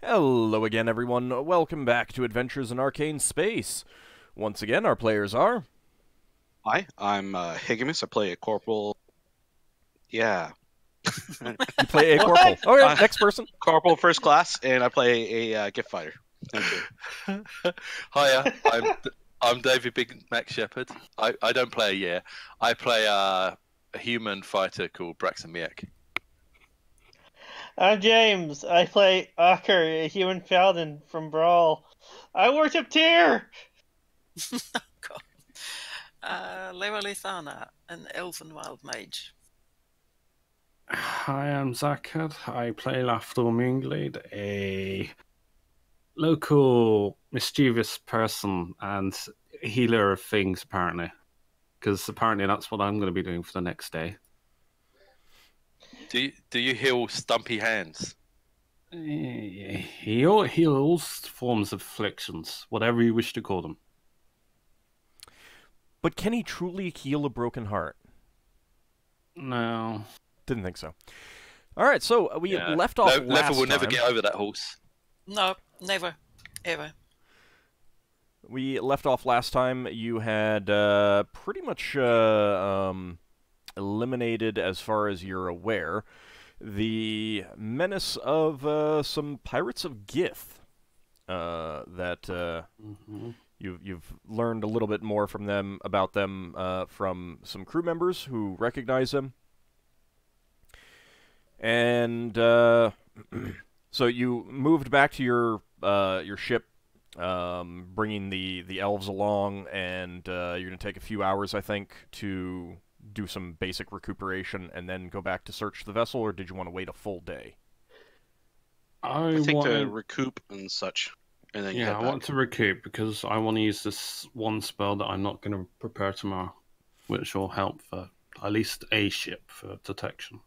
Hello again, everyone. Welcome back to Adventures in Arcane Space. Once again, our players are... Hi, I'm Higgimus. I play a corporal. Yeah. You play a corporal. What? Okay, next person. Corporal first class, and I play a Giff fighter. Thank you. Hiya, I'm David Big Mac Shepherd. I don't play a year. I play a human fighter called Braxon. I'm James. I play Ockar, a human paladin from Brawl. I worship Tyr! God. Levalithana, an elven wild mage. Hi, I'm Zakad. I play Lafdul Moonglade, a local mischievous person and healer of things, apparently. Because apparently that's what I'm going to be doing for the next day. Do you heal stumpy hands? He heals forms of afflictions, whatever you wish to call them. But can he truly heal a broken heart? No. Didn't think so. Alright, so we left off last Level will time. never get over that horse. No, never. Ever. We left off last time. You had pretty much eliminated, as far as you're aware, the menace of some pirates of Giff. You've learned a little bit more from them about them from some crew members who recognize them, and so you moved back to your ship, bringing the elves along, and you're gonna take a few hours, I think, to do some basic recuperation and then go back to search the vessel, or did you want to wait a full day? I think to recoup and such. And then I want to recoup because I want to use this one spell that I'm not going to prepare tomorrow, which will help for at least a ship for detection.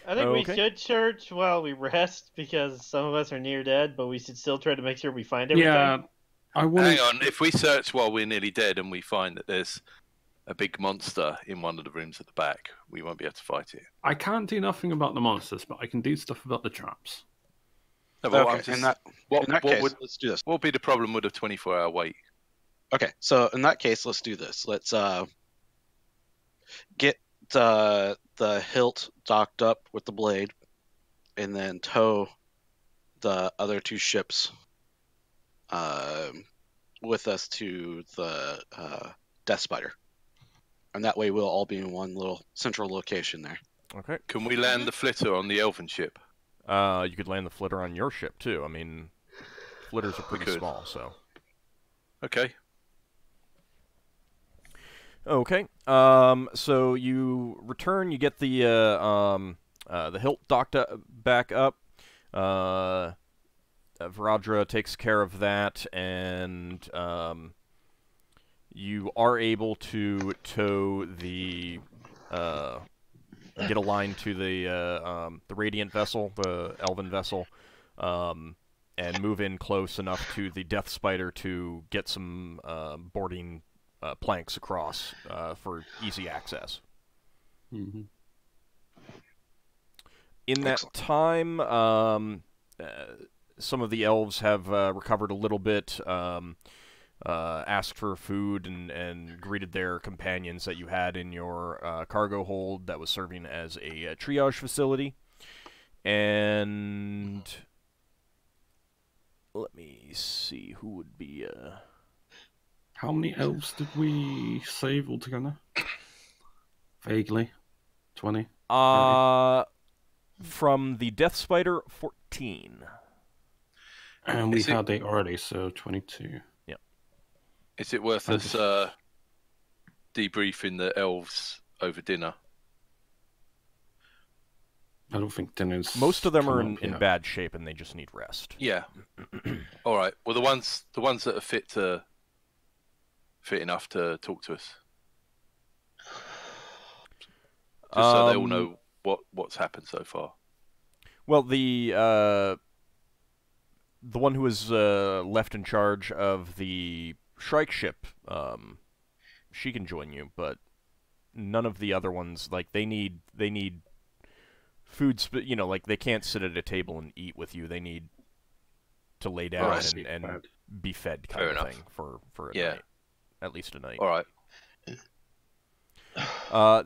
I think we should search while we rest because some of us are near dead, but we should still try to make sure we find everything. Yeah, Hang on, if we search while we're nearly dead and we find that there's a big monster in one of the rooms at the back, we won't be able to fight it. I can't do nothing about the monsters, but I can do stuff about the traps. No, but Okay, in that case, let's do this. What would be the problem with a 24-hour wait? Okay, so in that case, let's do this. Let's get the hilt docked up with the blade, and then tow the other two ships with us to the Death Spider. And that way we'll all be in one little central location there. Okay. Can we land the flitter on the elven ship? You could land the flitter on your ship, too. I mean, flitters are pretty small, so... Okay. Okay. So you return, you get the hilt docked back up. Varadra takes care of that, and you are able to tow the get a line to the Radiant vessel, the Elven vessel, and move in close enough to the Death Spider to get some boarding planks across for easy access. Mm-hmm. In that time, some of the elves have recovered a little bit, asked for food, and greeted their companions that you had in your cargo hold that was serving as a triage facility. And let me see who would be... How many elves did we save altogether? Vaguely. 20? From the Death Spider, 14. And we had 8 already, so 22. Yep. Is it worth us debriefing the elves over dinner? I don't think dinner's... Most of them are in bad shape, and they just need rest. Yeah. All right. Well, the ones that are fit enough to talk to us, just so they all know what's happened so far. Well, the one who was left in charge of the Shrike ship, she can join you, but none of the other ones, like, they need food, like, they can't sit at a table and eat with you. They need to lay down Right. and be fed kind Fair of enough. thing for a Yeah. night, at least a night. All right.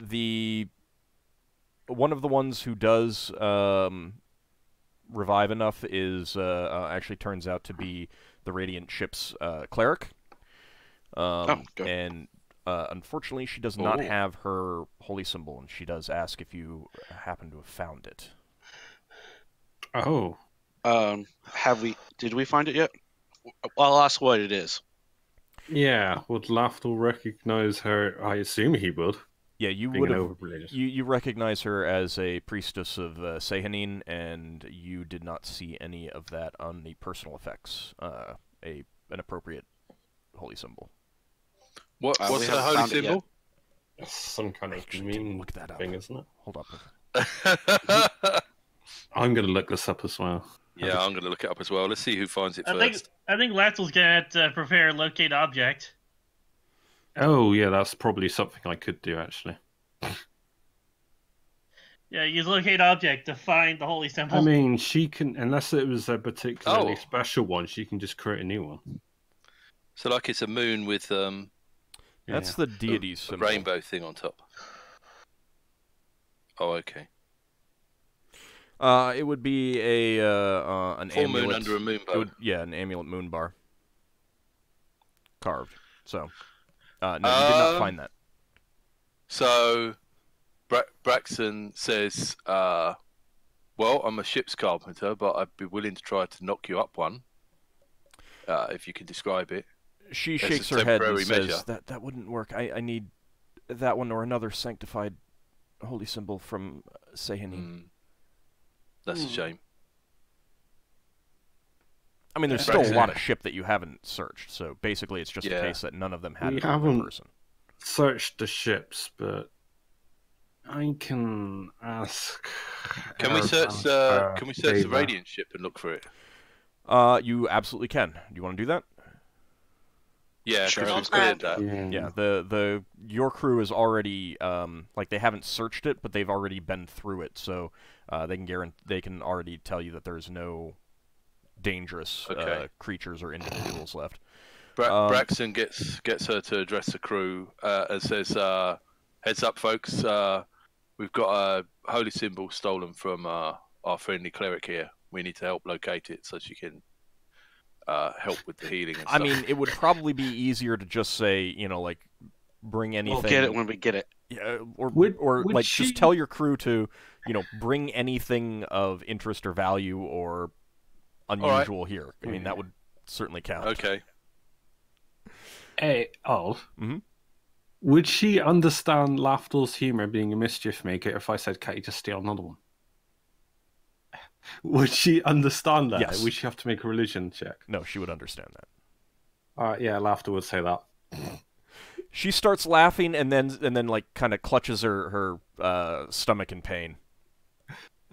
The one of the ones who does revive enough is actually turns out to be the Radiant ship's cleric. Good. And unfortunately, she does not Ooh. have her holy symbol, and she does ask if you happen to have found it. Oh, Did we find it yet? I'll ask what it is. yeah. Would Lafdul recognize her? I assume he would. Yeah, you Being would an have. over-religious. You recognize her as a priestess of Sehanin, and you did not see any of that on the personal effects. An appropriate holy symbol. What's we the haven't holy found it yet. symbol? That's some kind of Actually, didn't mean look that up. thing, isn't it? Hold up. I'm going to look this up as well. Yeah, I'm going to look it up as well. Let's see who finds it first. I think Latzel's gonna have to prepare locate object. Oh, yeah, that's probably something I could do, actually. Yeah, use locate object to find the holy symbol. I mean, she can, unless it was a particularly Oh. special one, she can just create a new one. So like it's a moon with That's the deity's a symbol. rainbow thing on top. Oh, okay. It would be an Full amulet. moon under a moon bow. An amulet moon bar. Carved. So, no, you did not find that. So, Braxon says, well, I'm a ship's carpenter, but I'd be willing to try to knock you up one, if you can describe it. She As a shakes her head and temporary says, measure. that wouldn't work. I need that one or another sanctified holy symbol from Sehanin. That's a shame. I mean, there's still a Braxon. lot of ship that you haven't searched, so basically it's just a Yeah. case that none of them had We it in haven't- person. Search the ships, but I can ask. Can we her search? about, Can we search the Deva. Radiant ship and look for it? You absolutely can. Do you want to do that? Yeah, Sure. because we've cleared that. Yeah. Your crew is already they haven't searched it, but they've already been through it, so they can already tell you that there's no dangerous Okay. creatures or individuals left. Braxon gets her to address the crew and says, "Heads up, folks. We've got a holy symbol stolen from our friendly cleric here. We need to help locate it so she can help with the healing and stuff." I mean, it would probably be easier to just say, bring anything. We'll get it when we get it. Yeah, or Would like she- just tell your crew to, bring anything of interest or value or unusual here. I mean, that would certainly count. Okay. Hey, Mhm. Would she understand Lafdul's humor being a mischief maker if I said, "Can't you just steal another one?" Would she understand that? Yes. Would she have to make a religion check? No, she would understand that. Yeah, Lafdul would say that. She starts laughing and then like kind of clutches her stomach in pain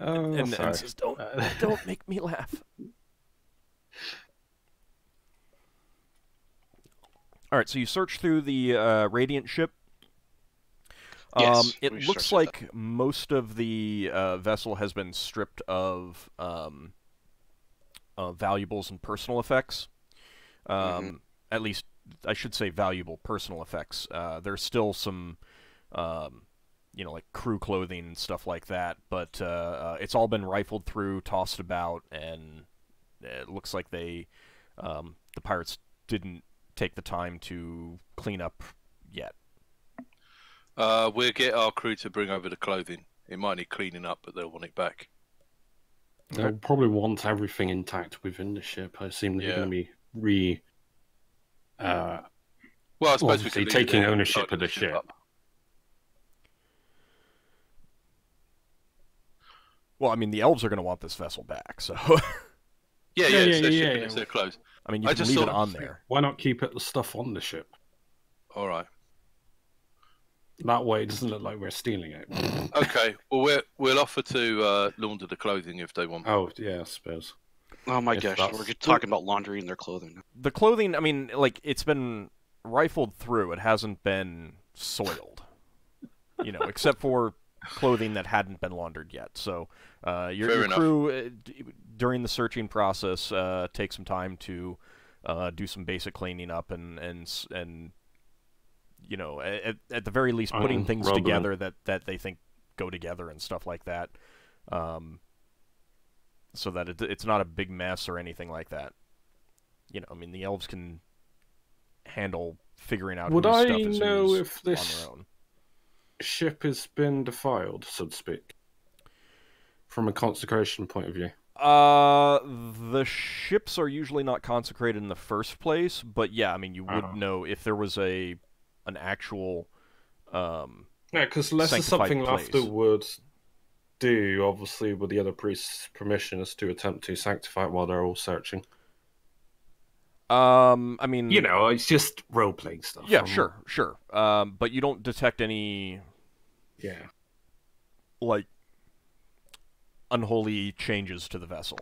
Oh, and sorry. says, "Don't make me laugh." All right, so you search through the Radiant ship. Yes, It we looks searched like most of the vessel has been stripped of valuables and personal effects. At least, I should say valuable personal effects. There's still some, like crew clothing and stuff like that, but it's all been rifled through, tossed about, and it looks like the pirates didn't take the time to clean up yet. We'll get our crew to bring over the clothing. It might need cleaning up, but they'll want it back. They'll probably want everything intact within the ship. I assume they're Yeah. going to be Well, I suppose we obviously could leave taking it there and ownership start of the looking ship. up. Well, I mean, the elves are going to want this vessel back, so Yeah, Yeah, it's their yeah, ship and yeah. it's their clothes. I mean, you I can just leave it thought- on there. Why not keep it the stuff on the ship? All right. That way, it doesn't look like we're stealing it. Okay. Well, we'll offer to launder the clothing if they want. Oh, yeah, I suppose. Oh my If gosh, that's- we're talking about laundry and their clothing. The clothing, I mean, like, it's been rifled through. It hasn't been soiled. Except for clothing that hadn't been laundered yet. So your Fair enough. crew, during the searching process, take some time to do some basic cleaning up and you know, at the very least, putting things rubbing. together that they think go together and stuff like that, so that it's not a big mess or anything like that. You know, I mean, the elves can handle figuring out Would whose I stuff is know whose if this on their own. ship has been defiled, so to speak, from a consecration point of view? The ships are usually not consecrated in the first place, but yeah, I mean, you would know if there was an actual Yeah, because unless it's something place. Lafdul would do, obviously, with the other priest's permission, is to attempt to sanctify it while they're all searching. I mean, You know, it's just role-playing stuff. yeah, sure. But you don't detect any Yeah. like unholy changes to the vessel.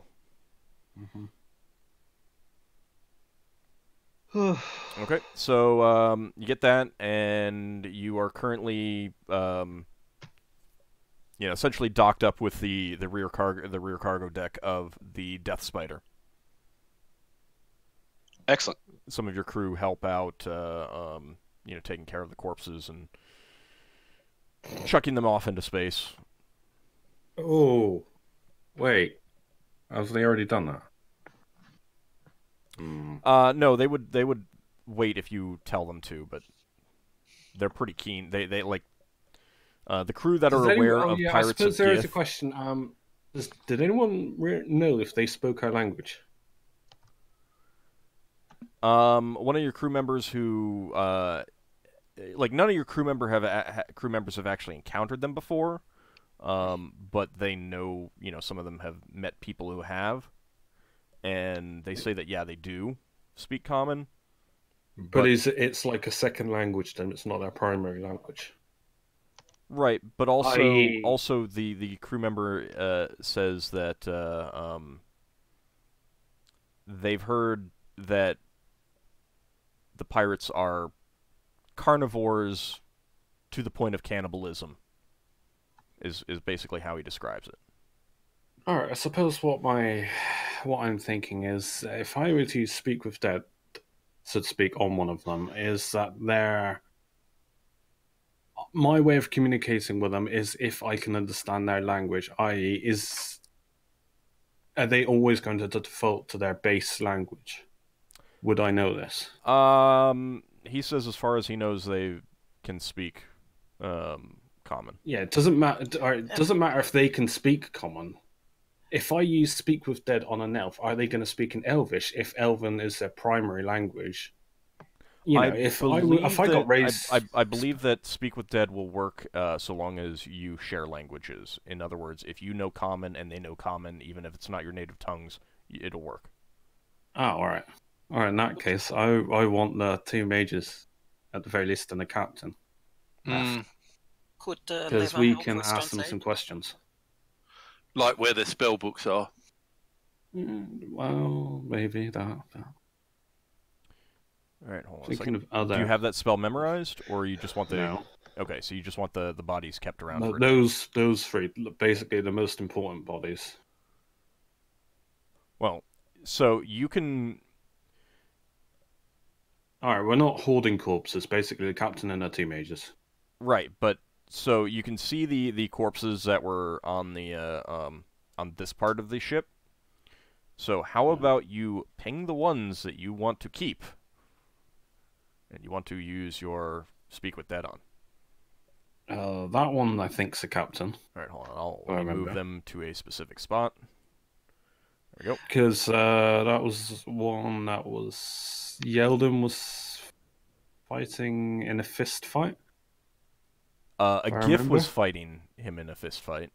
Okay, so you get that, and you are currently, essentially docked up with the rear cargo deck of the Death Spider. Excellent. Some of your crew help out, taking care of the corpses and chucking them off into space. Oh, wait. Have they already done that? No, they would wait if you tell them to, but they're pretty keen. They like the crew that are aware of I Pirates suppose of there is a Giff. question. Did anyone know if they spoke our language? One of your crew members who, none of your crew members have actually encountered them before, but they know, some of them have met people who have, and they say that, yeah, they do speak Common. But it's like a second language, then it's not their primary language. Right, but also I- the crew member says that they've heard that the pirates are carnivores to the point of cannibalism. Is basically how he describes it. All right, I suppose what I'm thinking is, if I were to speak with dead, so to speak, on one of them, is that my way of communicating with them is if I can understand their language, i.e., are they always going to default to their base language? Would I know this? He says as far as he knows, they can speak Common. Yeah, it doesn't matter. It doesn't matter if they can speak Common. If I use Speak with Dead on an elf, are they going to speak in Elvish if Elven is their primary language? You know, if I got raised, I believe that Speak with Dead will work so long as you share languages. In other words, if you know Common and they know Common, even if it's not your native tongues, it'll work. Oh, all right. All right, in that case, I want the two mages, at the very least, and the captain. Could Because Leva we help can us ask them translate? some questions. Like where their spell books are. Well, maybe that. All right, hold on a Thinking second. of other. Do you have that spell memorized, or you just want the? No. Okay, so you just want the bodies kept around. No, for a day. those three, basically the most important bodies. Well, so you can. All right, we're not hoarding corpses. Basically, the captain and the two mages. Right, but so you can see the corpses that were on the on this part of the ship. So how about you ping the ones that you want to keep, and you want to use your Speak with Dead on. That one I think's the captain. All right, hold on. I Let me move remember. them to a specific spot. There we go. Because that was one that was Yeldan was fighting in a fist fight. A I Giff was remember. fighting him in a fist fight.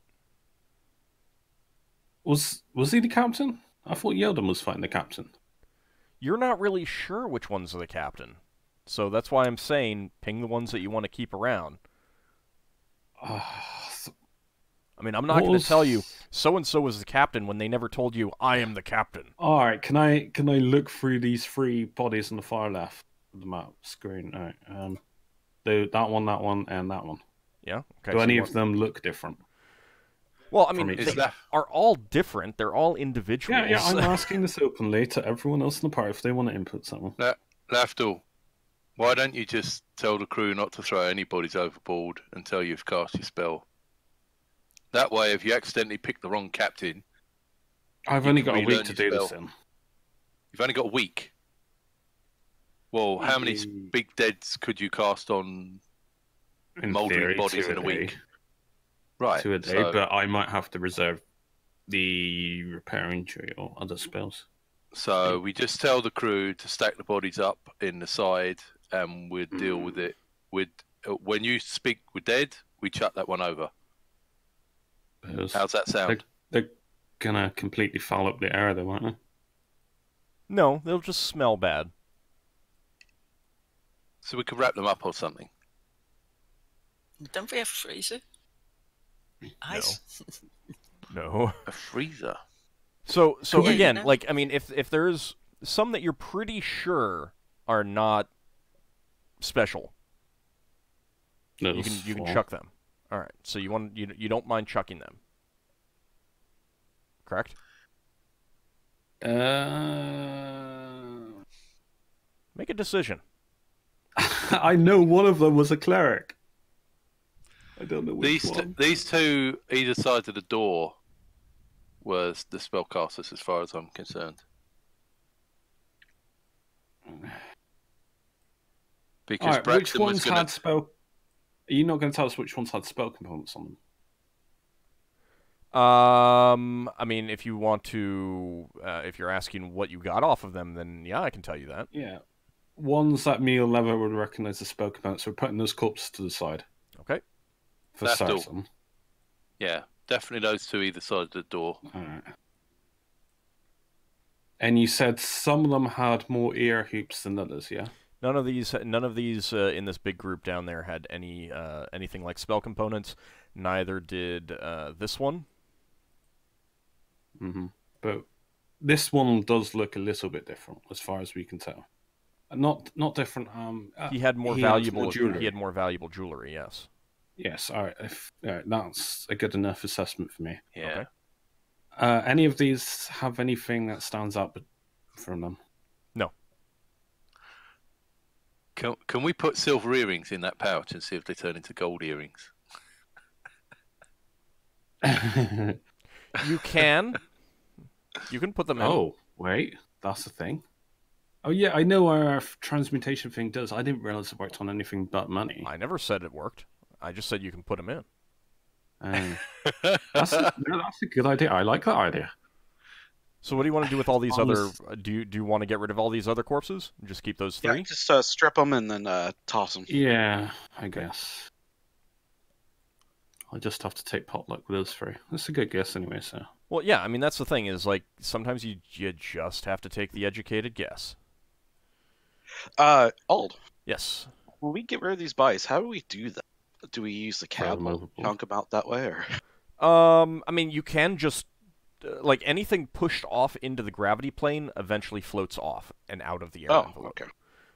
Was he the captain? I thought Yeldan was fighting the captain. You're not really sure which ones are the captain, so that's why I'm saying ping the ones that you want to keep around. I mean, I'm not going to tell you so and so was the captain when they never told you I am the captain. All right, can I look through these three bodies on the far left of the map screen? All right, that one, and that one. Yeah. Okay. Do so any of them look different? Well, I mean, From each they other? are all different. They're all individuals. Yeah, I'm asking this openly to everyone else in the party if they want to input something. Lafdul, why don't you just tell the crew not to throw any bodies overboard until you've cast your spell? That way, if you accidentally pick the wrong captain... I've only got a week to do this in. You've only got a week? Well, how many big deads could you cast on mouldering bodies in a week? Right. 2 a day, but I might have to reserve the repair injury or other spells. So we just tell the crew to stack the bodies up in the side, and we'll deal with it. When you speak with dead, we chuck that one over. How's that sound? They're gonna completely foul up the air, though, aren't they? No, they'll just smell bad. So we could wrap them up or something. Don't we have a freezer? Ice? No. A freezer? So Yeah, again, you know? like, I mean, if there's some that you're pretty sure are not special, you can chuck them. All right. So you don't mind chucking them, correct? Make a decision. I know one of them was a cleric. I don't know which one. These two, either side of the door, was the spellcasters, as far as I'm concerned. Because Alright, which Braxon was ones going had to... spell... Are you not going to tell us which ones had spell components on them? I mean, if you want to, if you're asking what you got off of them, then yeah, I can tell you that. Yeah. Ones that me or Lever would recognize as spell components, we're putting those corpses to the side. Okay. For That's all. certain. Yeah, definitely those two either side of the door. Alright. And you said some of them had more ear hoops than others, yeah? None of these in this big group down there had anything like spell components. Neither did this one. Mm-hmm. But this one does look a little bit different, as far as we can tell. Not different. He had more he valuable. has more jewelry. He had more valuable jewelry. Yes. Yes. All right. That's a good enough assessment for me. Yeah. Okay. Any of these have anything that stands out from them? No. Can we put silver earrings in that pouch and see if they turn into gold earrings? You can. You can put them in. Oh, wait. That's the thing. Oh, yeah. I know our transmutation thing does. I didn't realize it worked on anything but money. I never said it worked. I just said you can put them in. That's a good idea. I like that idea. So what do you want to do with all these other... Do you want to get rid of all these other corpses? And just keep those 3? Yeah, just strip them and then toss them. Yeah, I guess. I'll just have to take potluck with those 3. That's a good guess anyway, so... Well, yeah, I mean, that's the thing, is, like, sometimes you just have to take the educated guess. Ald, Yes. when we get rid of these bodies, how do we do that? Do we use the catapult chunk them out that way, or? I mean, you can just... like, anything pushed off into the gravity plane eventually floats off and out of the air envelope. Okay.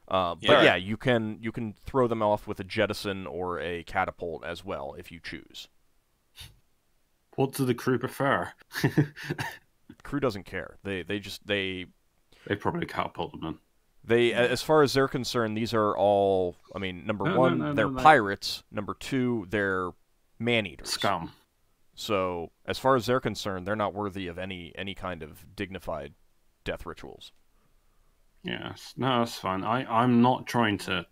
But yeah, you can throw them off with a jettison or a catapult as well, if you choose. What do the crew prefer? Crew doesn't care. They probably catapult them in. As far as they're concerned, these are all, I mean, number one, they're pirates. Number 2, they're man-eaters. Scum. So, as far as they're concerned, they're not worthy of any kind of dignified death rituals. Yes, no, that's fine. I'm not trying to.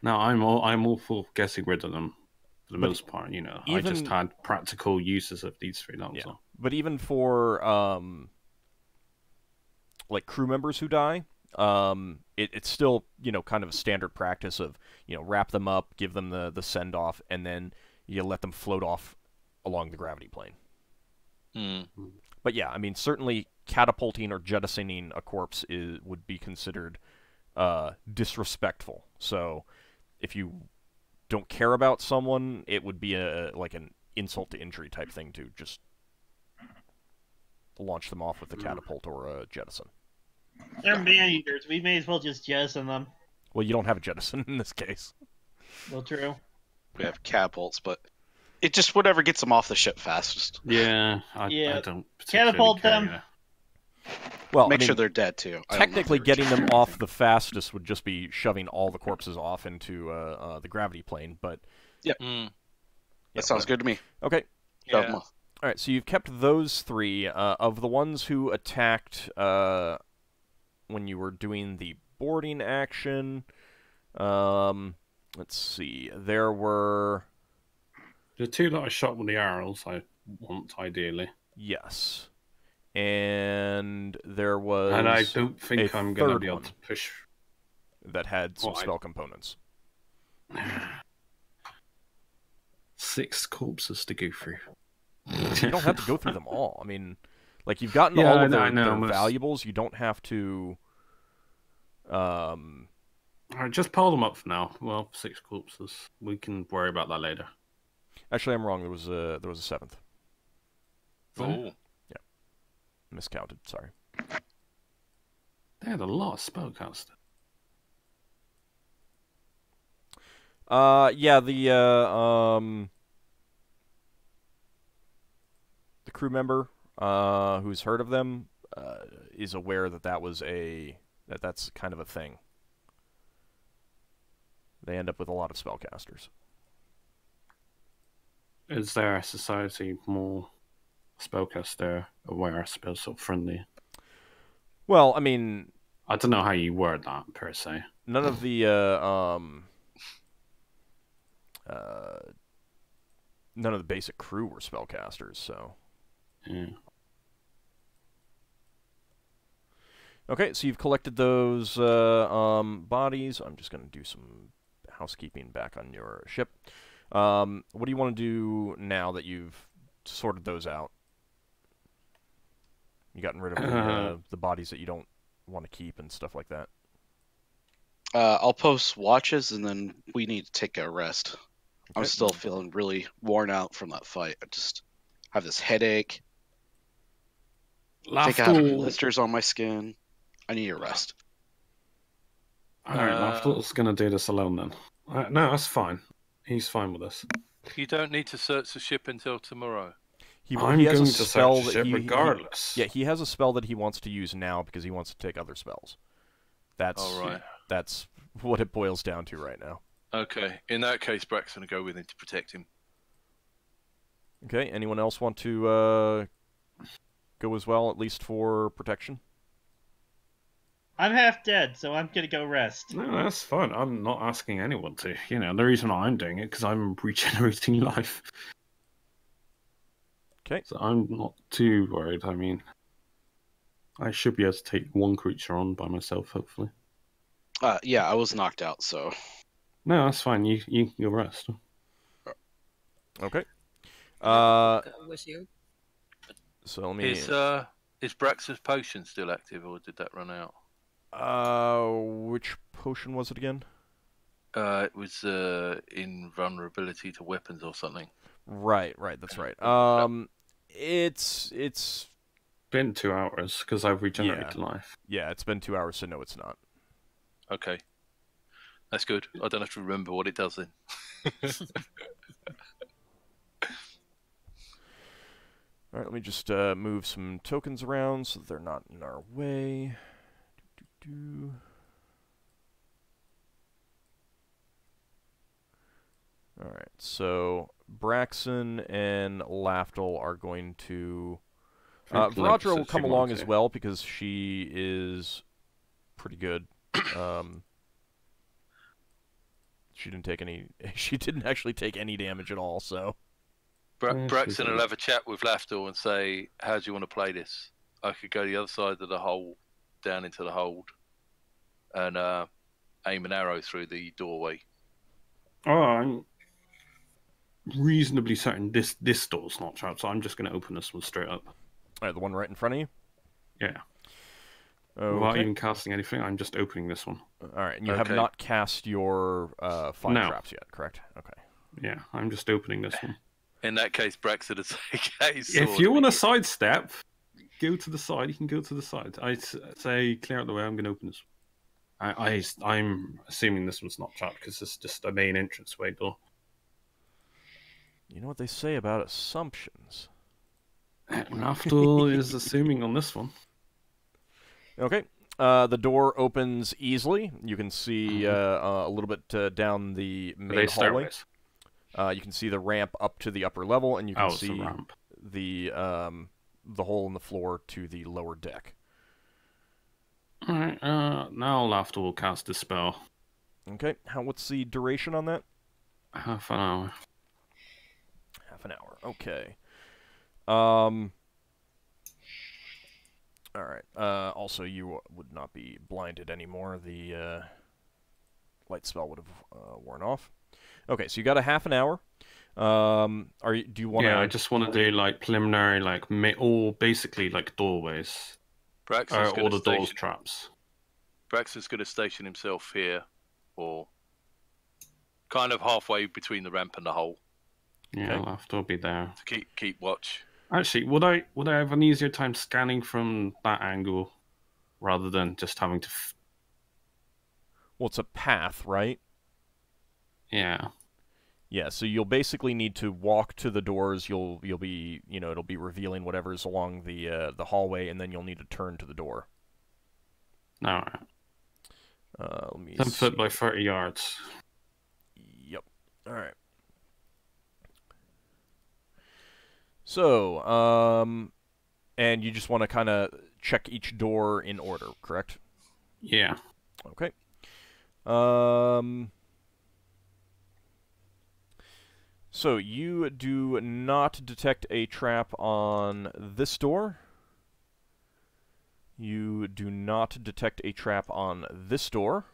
No, I'm all for getting rid of them for the most part. You know, I just had practical uses of these 3. That was all. But even for like crew members who die, it's still, you know, kind of a standard practice of, you know, wrap them up, give them the send off, and then you let them float off along the gravity plane. But yeah, I mean, certainly catapulting or jettisoning a corpse would be considered disrespectful. So if you don't care about someone, it would be like an insult to injury type thing to just launch them off with a catapult or a jettison. They're man-eaters. We may as well just jettison them. Well, you don't have a jettison in this case. Well, true. we have catapults, but it just whatever gets them off the ship fastest. Yeah, I don't particularly Catapult care, them. yeah. Well, Make I mean, sure they're dead too. technically, getting them off the fastest would just be shoving all the corpses off into the gravity plane. But that sounds good to me. Okay. Shove 'em Yeah. off. All right, so you've kept those three. Of the ones who attacked when you were doing the boarding action, let's see. There were... The two that I shot with the arrows, I want, ideally. Yes. And there was... And I don't think I'm going to third be able one to push... that had some Well, spell components. 6 corpses to go through. You don't have to go through them all. I mean, like, you've gotten Yeah, all of I their know, valuables. You don't have to... Alright, just pile them up for now. Well, 6 corpses. We can worry about that later. Actually, I'm wrong. There was a 7th. Oh. Miscounted, sorry. They had a lot of spellcasters. Yeah, the crew member who's heard of them is aware that that's kind of a thing. They end up with a lot of spellcasters. Is there a society more spellcaster aware, spell sort of friendly? Well, I mean, I don't know how you word that per se. none of the basic crew were spellcasters, so. Yeah. Okay, so you've collected those bodies. I'm just going to do some housekeeping back on your ship. What do you want to do now that you've sorted those out? You gotten rid of the bodies that you don't want to keep and stuff like that. I'll post watches, and then we need to take a rest. I'm Okay. still feeling really worn out from that fight. I just have this headache. I think I have Lafdul... blisters on my skin. I need a rest. Alright, Lafdul's going to do this alone then. No, that's fine. He's fine with us. You don't need to search the ship until tomorrow. I'm he has going a to spell search the that ship regardless. yeah, he has a spell that he wants to use now because he wants to take other spells. That's All right. That's what it boils down to right now. Okay. In that case, Braxon will go with him to protect him. Okay, anyone else want to go as well, at least for protection? I'm half dead, so I'm gonna go rest. No, that's fine. I'm not asking anyone to. You know, the reason why I'm doing it because I'm regenerating life. Okay. So I'm not too worried. I mean, I should be able to take one creature on by myself, hopefully. Yeah, I was knocked out, so No, that's fine. You rest. Okay. Go with you. So let me. Is Brax's potion still active, or did that run out? Which potion was it again? It was invulnerability to weapons or something. Right, that's right. It's Been 2 hours because I've regenerated life. yeah, it's been 2 hours, so no, it's not. Okay. That's good. I don't have to remember what it does then. All right, let me just move some tokens around so that they're not in our way. All right, so Braxon and Lafdul are going to... Veradra will come along as well because she is pretty good. She didn't take any... She didn't actually take any damage at all, so... Braxon will have a chat with Lafdul and say, how do you want to play this? I could go the other side of the hole, down into the hold, and aim an arrow through the doorway. Oh, I'm reasonably certain this door's not trapped, so I'm just going to open this one straight up. All right, the one right in front of you? Yeah. Okay. Without even casting anything, I'm just opening this one. All right, and you have not cast your fire traps yet, correct? Okay. Yeah, I'm just opening this one. In that case, Braxon will take his sword. If you want to sidestep, go to the side. You can go to the side. I say clear out the way. I'm going to open this. I'm assuming this one's not trapped because it's just a main entranceway door. You know what they say about assumptions. Lafdul is assuming on this one. Okay. The door opens easily. You can see a little bit down the main hallway. You can see the ramp up to the upper level, and you can see the hole in the floor to the lower deck. Alright, now Lafdul will cast a spell. Okay. What's the duration on that? Half an hour. Half an hour. Okay. All right. Also, you would not be blinded anymore. The light spell would have worn off. Okay, so you got a half an hour. Do you want to? Yeah, I just want to do like preliminary, like all basically like doorways. All the doors traps. Braxon's going to station himself here, or kind of halfway between the ramp and the hole. Yeah, I'll have to be there to keep watch. Actually, would I have an easier time scanning from that angle rather than just having to? Well, it's a path, right? Yeah. Yeah, so you'll basically need to walk to the doors. You'll be, it'll be revealing whatever's along the hallway, and then you'll need to turn to the door. All right. Let me 10 foot by 30 yards. Yep. All right. So, and you just want to kind of check each door in order, correct? Yeah. Okay. So you do not detect a trap on this door. You do not detect a trap on this door.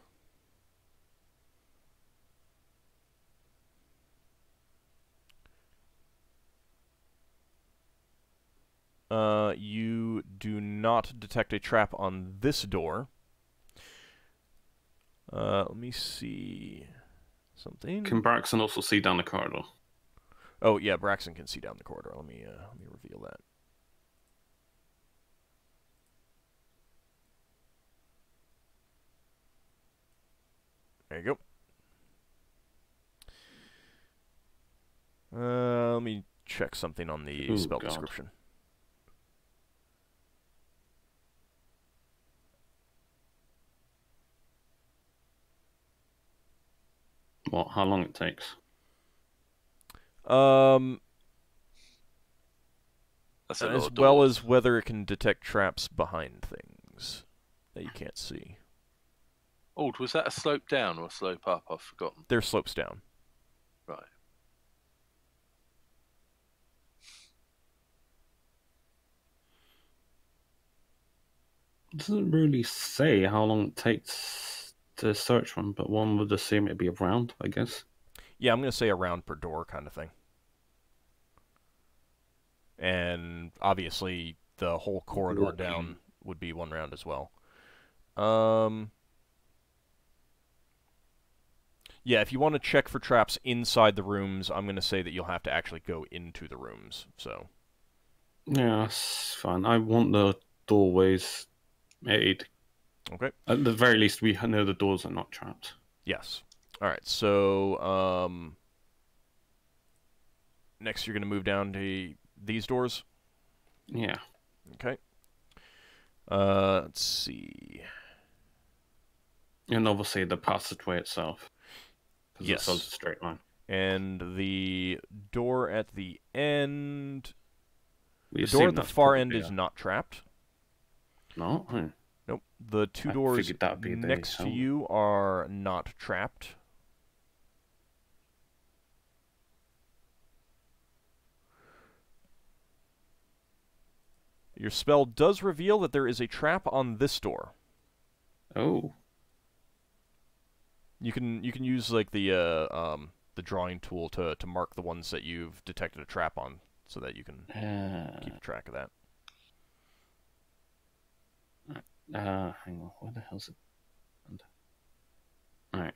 You do not detect a trap on this door. Let me see something. Can Braxon also see down the corridor? Oh yeah, Braxon can see down the corridor. Let me reveal that. There you go. Let me check something on the spell description. What? How long it takes? As well as whether it can detect traps behind things that you can't see. Old, was that a slope down or a slope up? I've forgotten. They're slopes down. Right. It doesn't really say how long it takes to search one, but one would assume it'd be a round, I guess. Yeah, I'm going to say a round per door kind of thing. And obviously, the whole corridor down would be one round as well. Yeah, if you want to check for traps inside the rooms, I'm going to say that you'll have to actually go into the rooms. So. Yeah, that's fine. I want the doorways made. Okay. At the very least, we know the doors are not trapped. Yes. All right. So, next you're going to move down to these doors? Yeah. Okay. Let's see. And obviously the passageway itself. Yes. It's a straight line. And the door at the end... The door at the far end is not trapped. No? Hmm. Nope. The two doors next to you are not trapped. Your spell does reveal that there is a trap on this door. Oh. You can use like the drawing tool to mark the ones that you've detected a trap on, so that you can keep track of that. Hang on. What the hell's it? All right.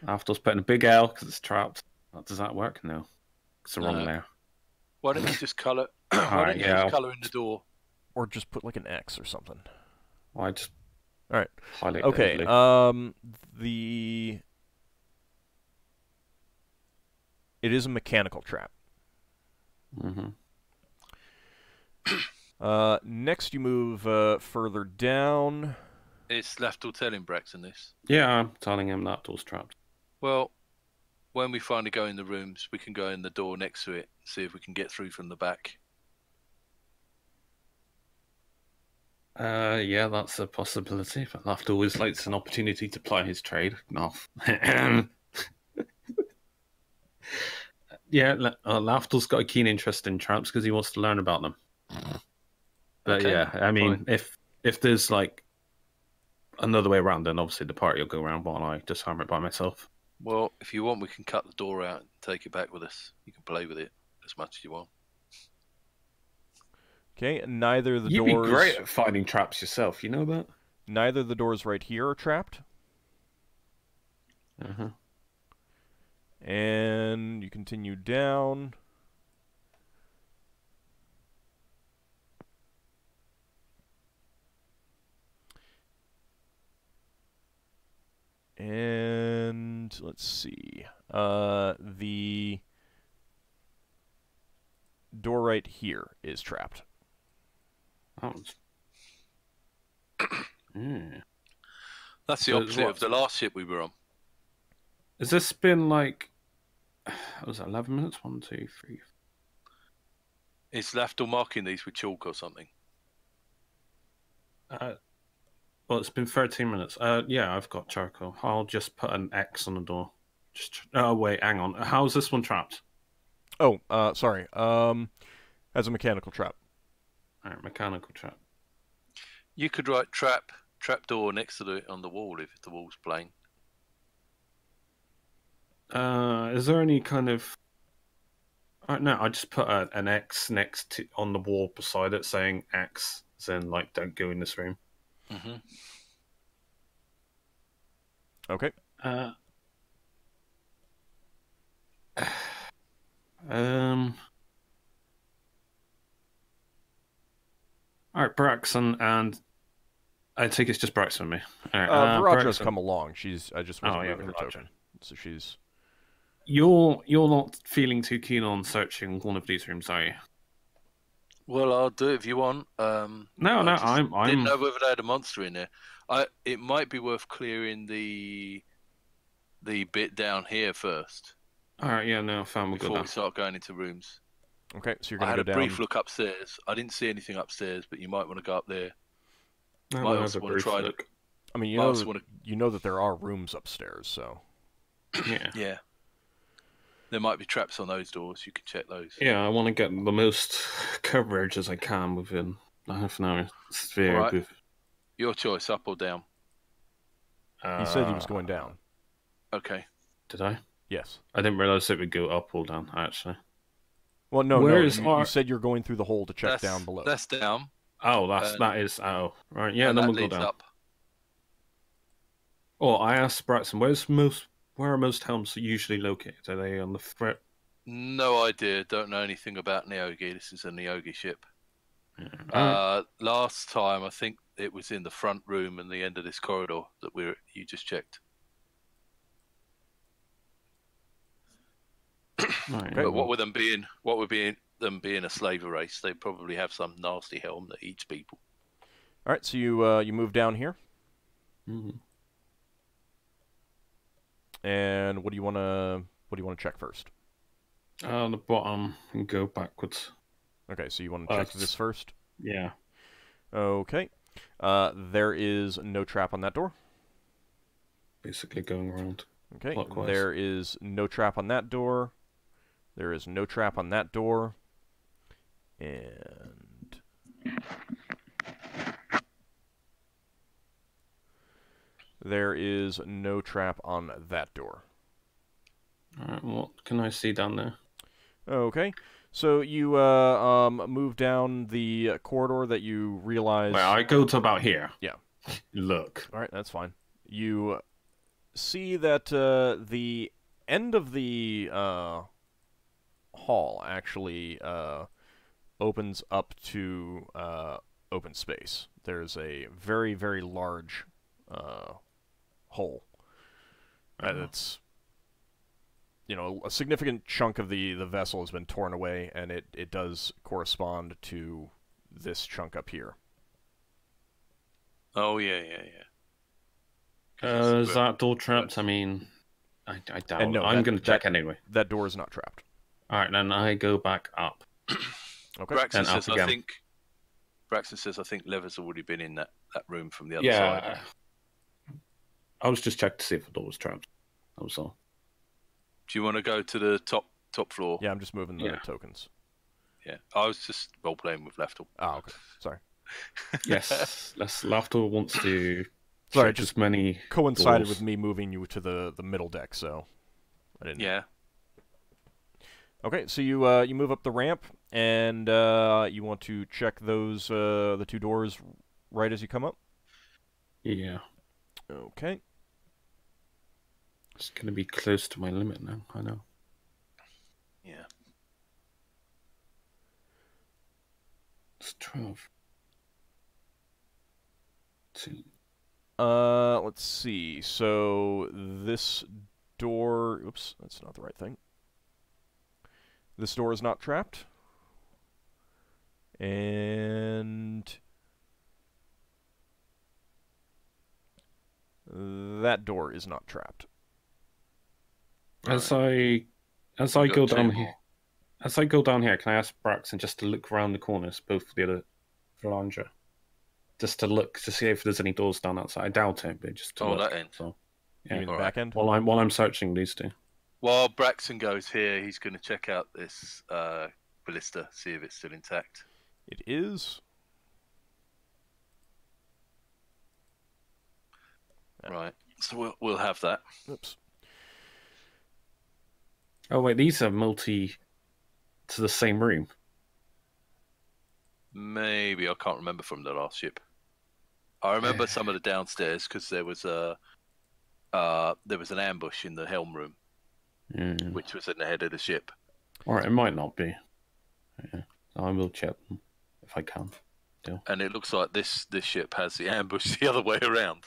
After's putting a big L because it's trapped. Does that work? No. It's the wrong layer. Why don't you just colour? Why don't you just colour in the door? Or just put like an X or something. Well, I just. All right. Highlight okay. It is a mechanical trap. Mm-hmm. Next, you move further down. It's Lafdul telling Braxon this. Yeah, I'm telling him that door's trapped. Well, when we finally go in the rooms, we can go in the door next to it, see if we can get through from the back. Yeah, that's a possibility. But Lafdul always likes an opportunity to ply his trade. No. Yeah, Lafdul's got a keen interest in traps because he wants to learn about them. But Okay, yeah, I mean, fine. if there's like another way around, then obviously the party will go around while I disarm it by myself. Well, if you want, we can cut the door out and take it back with us. You can play with it as much as you want. Okay, neither the You'd doors. be great at finding traps yourself. You know that. Neither the doors right here are trapped. Uh-huh. And you continue down. And let's see. The door right here is trapped. Oh. Yeah. That's the So opposite what? of the last ship we were on. Has this been like? Was that 11 minutes? 1, 2, 3. Is Lafdul marking these with chalk or something? Well, it's been 13 minutes. Yeah, I've got charcoal. I'll just put an X on the door. Just. Oh wait, hang on. How's this one trapped? Oh, sorry. As a mechanical trap. All right, mechanical trap. You could write trap door next to it on the wall if the wall's plain. Is there any kind of? No, I just put an X next to on the wall beside it, saying X, as in like don't go in this room. Mm-hmm. Okay. All right, Braxon, and I think it's just Braxon and me. All right, Viraja's Braxon, come along. I just wasn't moving her Viraja. token. So she's... You're not feeling too keen on searching one of these rooms, are you? Well, I'll do it if you want. No, I I'm. didn't know whether they had a monster in there. It might be worth clearing the bit down here first All right, yeah, no, fine, we'll go before down. we start going into rooms. Okay, so you're I going to had go a down... brief look upstairs. I didn't see anything upstairs, but you might want to go up there. No, Might we'll also have a want to brief try look. I mean, I also wanna- you know that there are rooms upstairs, so... Yeah. Yeah. There might be traps on those doors. You can check those. Yeah, I want to get the most coverage as I can within a half an hour sphere. All right. With, Your choice, up or down. He said he was going down. Okay. Did I? Yes. I didn't realize it would go up or down, actually. Well, no, Where no. is You our- said you're going through the hole to check down below. That's down. Oh, that And- is. Oh, right. Yeah, and then that we'll go leads down. up. Oh, I asked Braxton, where are most helms usually located? Are they on the front? No idea. Don't know anything about Neogi. This is a Neogi ship. Yeah. Last time, I think it was in the front room and the end of this corridor that you just checked. Right, But what with them being a slaver race, they probably have some nasty helm that eats people. All right, so you move down here, Mhm. and what do you want to check first? The bottom and go backwards. Okay, so you want to check That's- this first. Yeah. Okay. There is no trap on that door. Basically going around. Okay. Clockwise. There is no trap on that door. There is no trap on that door. And there is no trap on that door. Alright, what can I see down there? Okay. So you move down the corridor that you realize... Well, I go to about here. Yeah. Look. All right, that's fine. You see that the end of the hall actually opens up to open space. There's a very, very large hole. you know, a significant chunk of the vessel has been torn away, and it does correspond to this chunk up here. Oh yeah. Is that door trapped? I mean, I doubt. And no, I'm going to check anyway. That door is not trapped. All right, then I go back up. Okay. Braxon And up says, again. I think Lever's already been in that room from the other Yeah. side. I was just checking to see if the door was trapped. That was all. Do you want to go to the top floor? Yeah, I'm just moving the tokens. Yeah. I was just role playing with Lafdul. Oh, okay. Sorry. Yes, Lafdul wants to. Sorry, just many coincided doors. with me moving you to the middle deck, so I didn't. Yeah. Okay, so you move up the ramp, and you want to check those the 2 doors right as you come up. Yeah. Okay. It's going to be close to my limit now. I know. Yeah. It's 12. 2. Let's see. So this door. Oops, that's not the right thing. This door is not trapped. And that door is not trapped. As I go down here, can I ask Braxon just to look around the corners, both the other Valandra, just to look to see if there's any doors down outside. I doubt it, but just to look. That end. So, You mean the back end? While I'm searching these 2. While Braxon goes here, he's going to check out this ballista, see if it's still intact. It is. Right. So we'll have that. Oops. Oh wait, these are multi to the same room. Maybe I can't remember from the last ship. I remember some of the downstairs because there was an ambush in the helm room, which was in the head of the ship. All right, it might not be. Yeah, I will check them if I can. Yeah. And it looks like this ship has the ambush the other way around.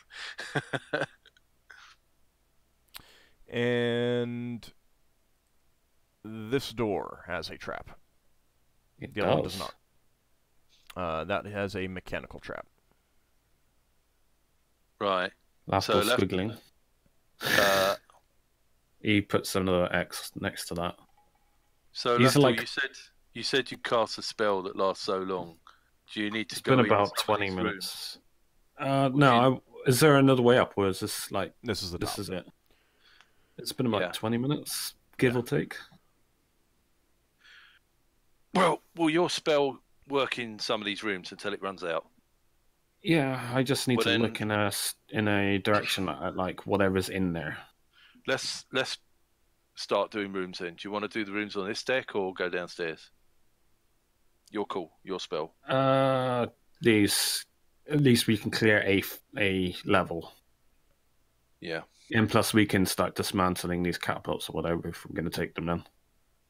And this door has a trap. The other one does not. That has a mechanical trap. Right. So squiggling. He puts another X next to that. So Lafdul, you said you cast a spell that lasts so long. Do you need to go? It's been about 20 minutes. No, is there another way up, or is this like this is it? It's been about 20 minutes, give or take. Well, will your spell work in some of these rooms until it runs out? Yeah, I just need to look in a direction at like whatever's in there. Let's start doing rooms then. Do you want to do the rooms on this deck or go downstairs? Your call, your spell. These at least we can clear a level. Yeah. And plus we can start dismantling these catapults or whatever if we're going to take them then.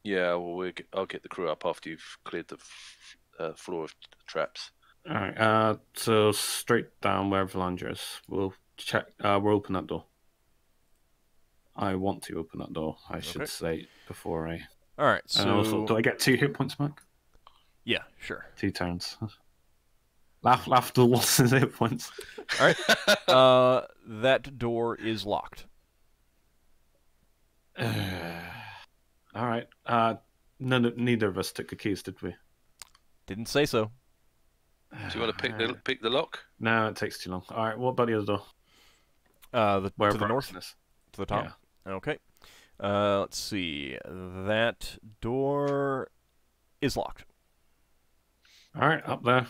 Yeah, well, I'll get the crew up after you've cleared the floor of traps. All right. So straight down where Valandra is. We'll check. We'll open that door. I want to open that door. I should say before I. All right. So and also, do I get 2 hit points back? Yeah, sure. 2 turns. Lafdul wants his hit points. All right. That door is locked. All right. Neither of us took the keys, did we? Didn't say so. Do you want to pick the lock? No, it takes too long. All right. What about the other door? To the north. To the top. Yeah. Okay. Let's see. That door is locked. All right, up there.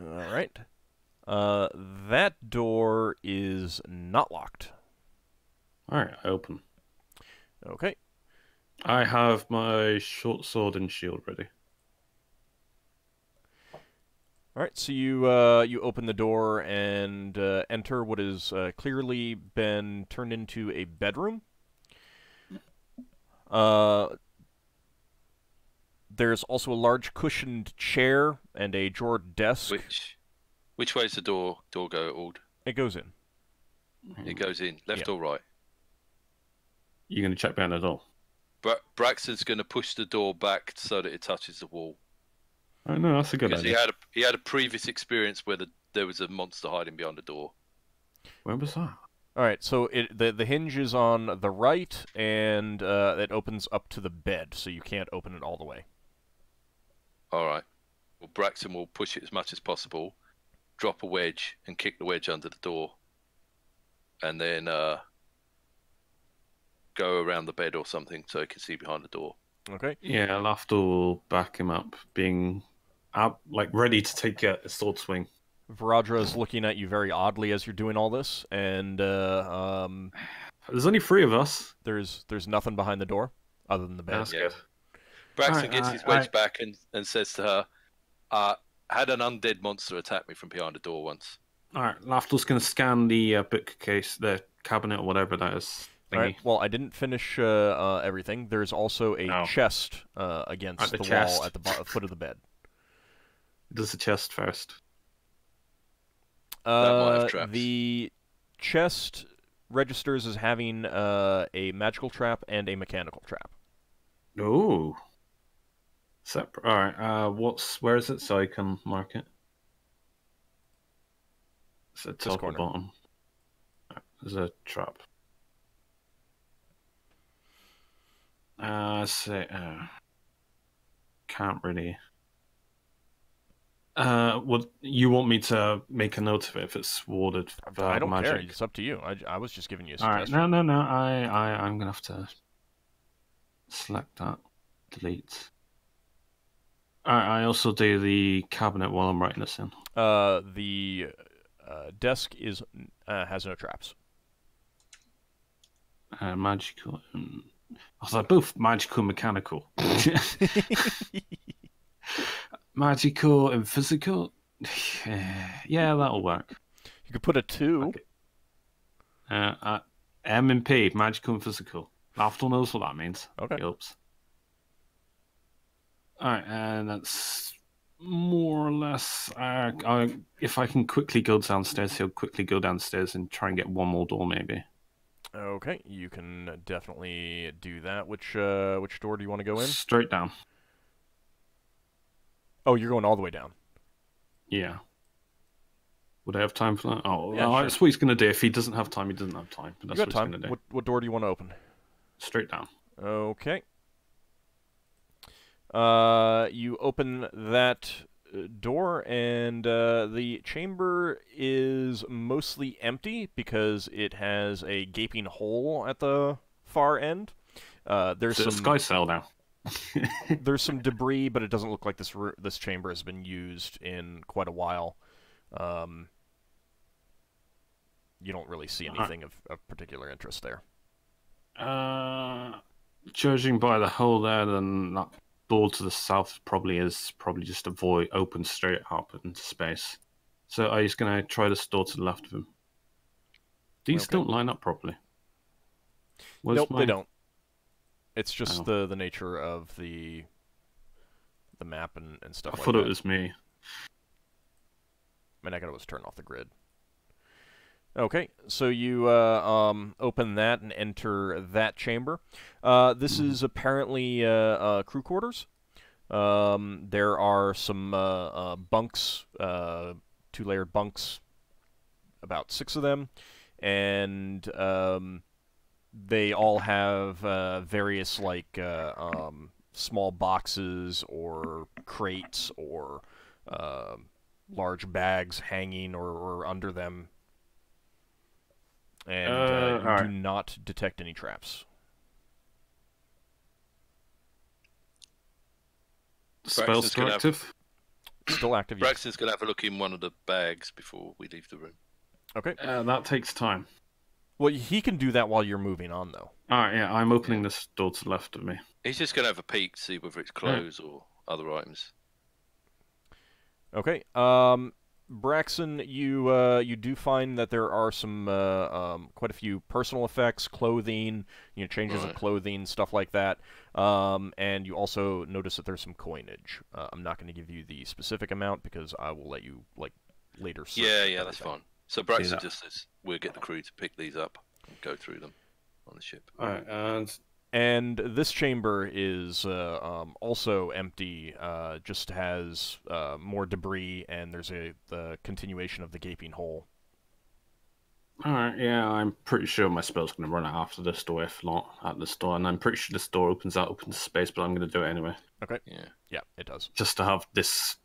All right. That door is not locked. All right, I open. Okay. I have my short sword and shield ready. All right, so you open the door and enter what has clearly been turned into a bedroom. There's also a large cushioned chair and a drawer desk. Which way does the door go, Auld? It goes in. It goes in, left or right? You're going to check behind the door. Braxton's going to push the door back so that it touches the wall. Oh no, that's a good Because idea. he had a previous experience where there was a monster hiding behind the door. Where was that? All right, so the hinge is on the right, and it opens up to the bed, so you can't open it all the way. All right. Well, Braxton will push it as much as possible, drop a wedge, and kick the wedge under the door, and then go around the bed or something so he can see behind the door. Okay. Yeah, Lafdul will back him up, being out, like ready to take a sword swing. Varadra is looking at you very oddly as you're doing all this, and There's only 3 of us. there's nothing behind the door other than the bed. That's Yeah. good. Braxton Alright, gets his wedge back and says to her, had an undead monster attack me from behind the door once. All right, Lafdul's going to scan the bookcase, the cabinet, or whatever that is. All right. Well, I didn't finish everything. There's also a chest against the wall at the foot of the bed. Does the chest first? might have traps. The chest registers as having a magical trap and a mechanical trap. Oh. Separate. All right. Where is it so I can mark it? It's at top or bottom. There's a trap. Can't really. Would you want me to make a note of it if it's warded? I don't magic? care. It's up to you. I was just giving you a All right. suggestion. No. I'm gonna have to select that. Delete. All right. I also do the cabinet while I'm writing this in. The desk has no traps. Magical. They're both magical and mechanical. Magical and physical? Yeah, that'll work. You could put a 2. Okay. M and P, magical and physical. Lafdul knows what that means. Okay. Oops. Alright, and that's more or less... if I can quickly go downstairs, he'll quickly go downstairs and try and get one more door, maybe. Okay, you can definitely do that. Which door do you want to go in? Straight down. Oh, you're going all the way down. Yeah. Would I have time for that? Oh, yeah, well, sure. That's what he's going to do. If he doesn't have time, he doesn't have time. But that's You what got he's time. going to do. What door do you want to open? Straight down. Okay. You open that door, and the chamber is mostly empty because it has a gaping hole at the far end. There's It's a some sky cell now. there's some debris, but it doesn't look like this chamber has been used in quite a while. You don't really see anything of particular interest there. Judging by the hole there, then that door to the south probably just a void open straight up into space. So I'm just going to try this door to the left of him. These don't line up properly. Nope, they don't. It's just the nature of the map and stuff like that. I thought it was me. I gotta turn off the grid. Okay, so you open that and enter that chamber. This is apparently crew quarters. There are some bunks, 2-layered bunks, about 6 of them, and they all have various like small boxes or crates or large bags hanging or under them. And you do not detect any traps. Spell still active? Still active, yes. Braxton's going to have a look in one of the bags before we leave the room. Okay. That takes time. Well, he can do that while you're moving on, though. Alright, yeah, I'm opening this door to the left of me. He's just going to have a peek to see whether it's clothes or other items. Okay. Braxon, you do find that there are some quite a few personal effects, clothing, changes of clothing, stuff like that. And you also notice that there's some coinage. I'm not going to give you the specific amount because I will let you later. Yeah, that's fine. So Braxon just says we'll get the crew to pick these up and go through them. on the ship. Alright, And this chamber is also empty, just has more debris, and there's the continuation of the gaping hole. alright, yeah, I'm pretty sure my spell's going to run out after this door, if not at this door, and I'm pretty sure this door opens out open space, but I'm going to do it anyway. Okay. Yeah, it does. Just to have this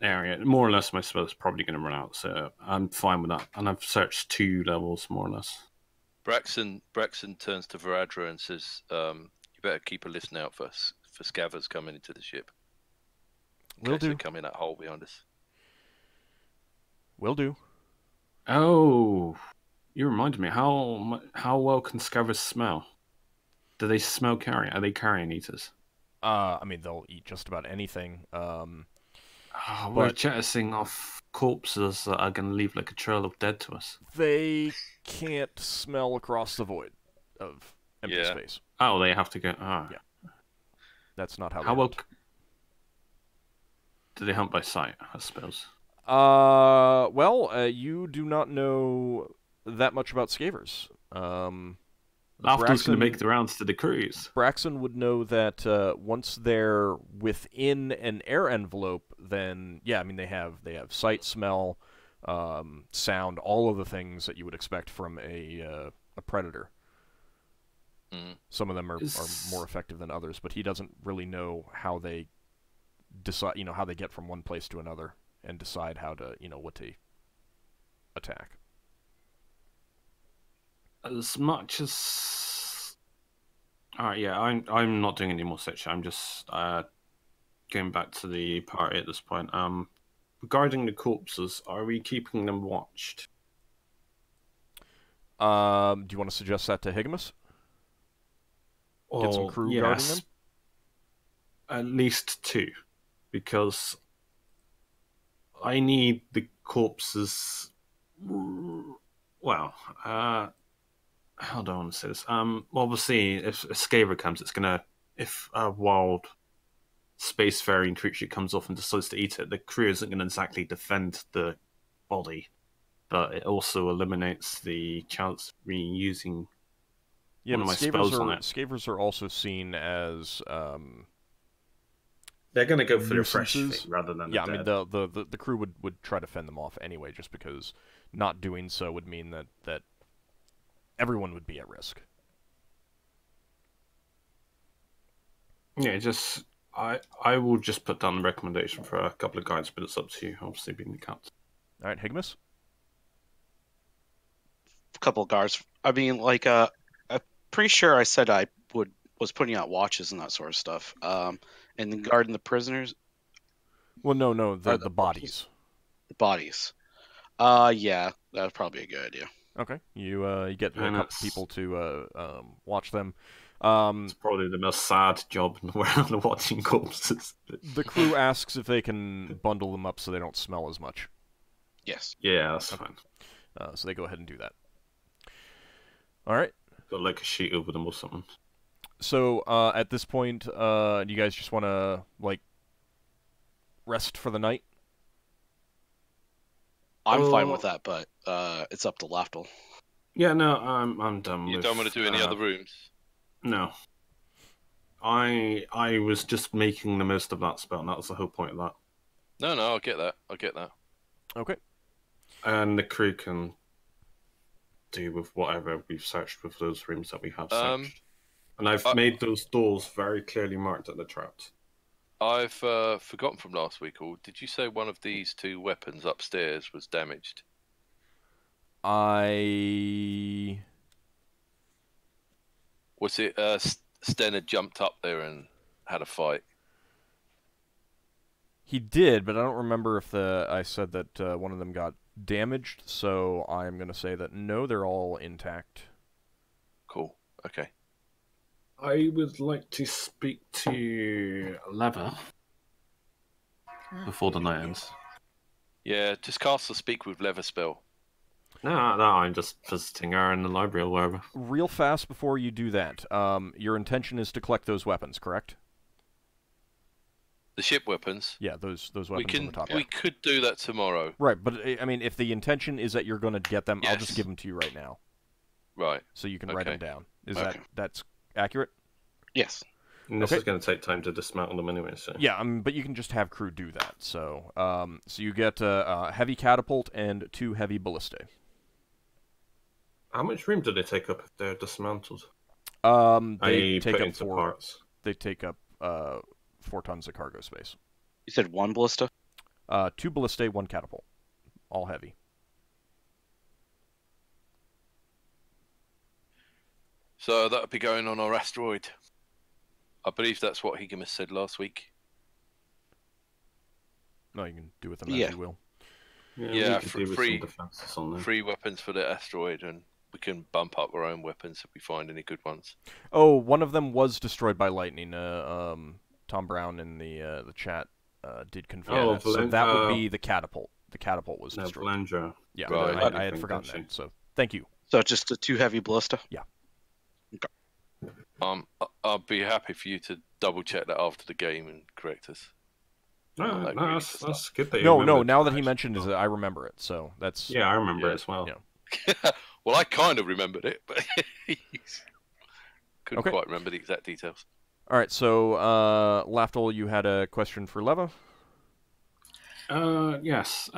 area. More or less, my spell's probably going to run out, so I'm fine with that. And I've searched 2 levels, more or less. Braxon turns to Varadra and says, "You better keep a listen out for scavers coming into the ship. Will do. They come in that hole behind us. Will do. Oh, you reminded me. How well can scavers smell? Do they smell carrion? Are they carrion eaters? I mean, they'll eat just about anything. We're jettisoning off corpses that are going to leave like a trail of dead to us. They can't smell across the void of empty space. Oh, they have to go. Oh. Yeah. That's not how. How well? Do they hunt by sight? I suppose. Well, you do not know that much about scavers. Lafdul's going to make the rounds to the cruise. Braxon would know that once they're within an air envelope, then yeah, I mean they have sight, smell, sound, all of the things that you would expect from a predator. Mm. Some of them are more effective than others, but he doesn't really know how they decide. How they get from one place to another and decide how to what to attack. As much as, alright, yeah, I'm not doing any more searching. I'm just going back to the party at this point. Regarding the corpses, are we keeping them watched? Do you want to suggest that to Higgimus? Get some crew guarding them? At least 2, because I need the corpses. Well, how do I want to say this? Obviously, if a scaver comes, it's gonna. If a wild spacefaring creature comes off and decides to eat it, the crew isn't going to exactly defend the body, but it also eliminates the chance of reusing one of my spells on it. Scavers are also seen as they're going to go for the fresh nuisances. thing rather than yeah. the I mean, dead. the crew would try to fend them off anyway, just because not doing so would mean that everyone would be at risk. Yeah, just I will just put down the recommendation for a couple of guides, but it's up to you, obviously, being the captain. All right, Higgimus? A couple of guards. I mean, like, I'm pretty sure I said I was putting out watches and that sort of stuff. And then guarding the prisoners. Well, no, the bodies. The bodies. Yeah, that would probably be a good idea. Okay, you get a couple people to watch them. It's probably the most sad job in the world, watching corpses. The crew asks if they can bundle them up so they don't smell as much. Yes. Yeah, that's fine. So they go ahead and do that. All right. Got like a sheet over them or something. So at this point, do you guys just want to rest for the night? I'm fine with that, but it's up to Lafdul. Yeah, no, I'm done. You don't want to do any other rooms? No. I was just making the most of that spell, and that was the whole point of that. No, I'll get that. Okay. And the crew can do with whatever we've searched with those rooms that we have searched. And I've made those doors very clearly marked that they're trapped. I've forgotten from last week, or did you say one of these 2 weapons upstairs was damaged? Was it Sten had jumped up there and had a fight? He did, but I don't remember if I said that one of them got damaged, so I'm going to say that no, they're all intact. Cool. Okay. I would like to speak to Leva before the night ends. Yeah, just cast the speak with Lever spell. No, I'm just visiting her in the library or wherever. Real fast before you do that, your intention is to collect those weapons, correct? The ship weapons? Yeah, those weapons on the top. We could do that tomorrow. Right, but I mean, if the intention is that you're going to get them, yes. I'll just give them to you right now. Right. So you can write Okay. them down. Is Okay. that's accurate? Yes. And this Okay. is going to take time to dismantle them anyway, so... Yeah, but you can just have crew do that. So, so you get a heavy catapult and 2 heavy ballistae. How much room do they take up if they're dismantled? They take put up into 4. parts. They take up 4 tons of cargo space. You said 1 ballista? 2 ballistae, 1 catapult, all heavy. So that'll be going on our asteroid. I believe that's what Higgimus said last week. No, you can do with them Yeah. as you will. Yeah, we could do with free- some defenses on there. Free weapons for the asteroid, and we can bump up our own weapons if we find any good ones. Oh, one of them was destroyed by lightning. Tom Brown in the chat did confirm Oh, that. So that would be the catapult. The catapult was No, destroyed. Valandra. Yeah, Right. I had forgotten Actually. that. So thank you. So just the 2 heavy ballista? I'll be happy for you to double check that after the game and correct us. No, Like, no, really that's stuff. good that you No, remembered now that he actually. mentioned it, I remember it. So that's Yeah, I remember Yeah. it as well. Yeah. Well, I kind of remembered it, but couldn't Okay. quite remember the exact details. all right. So Lafdul, you had a question for Leva. Yes.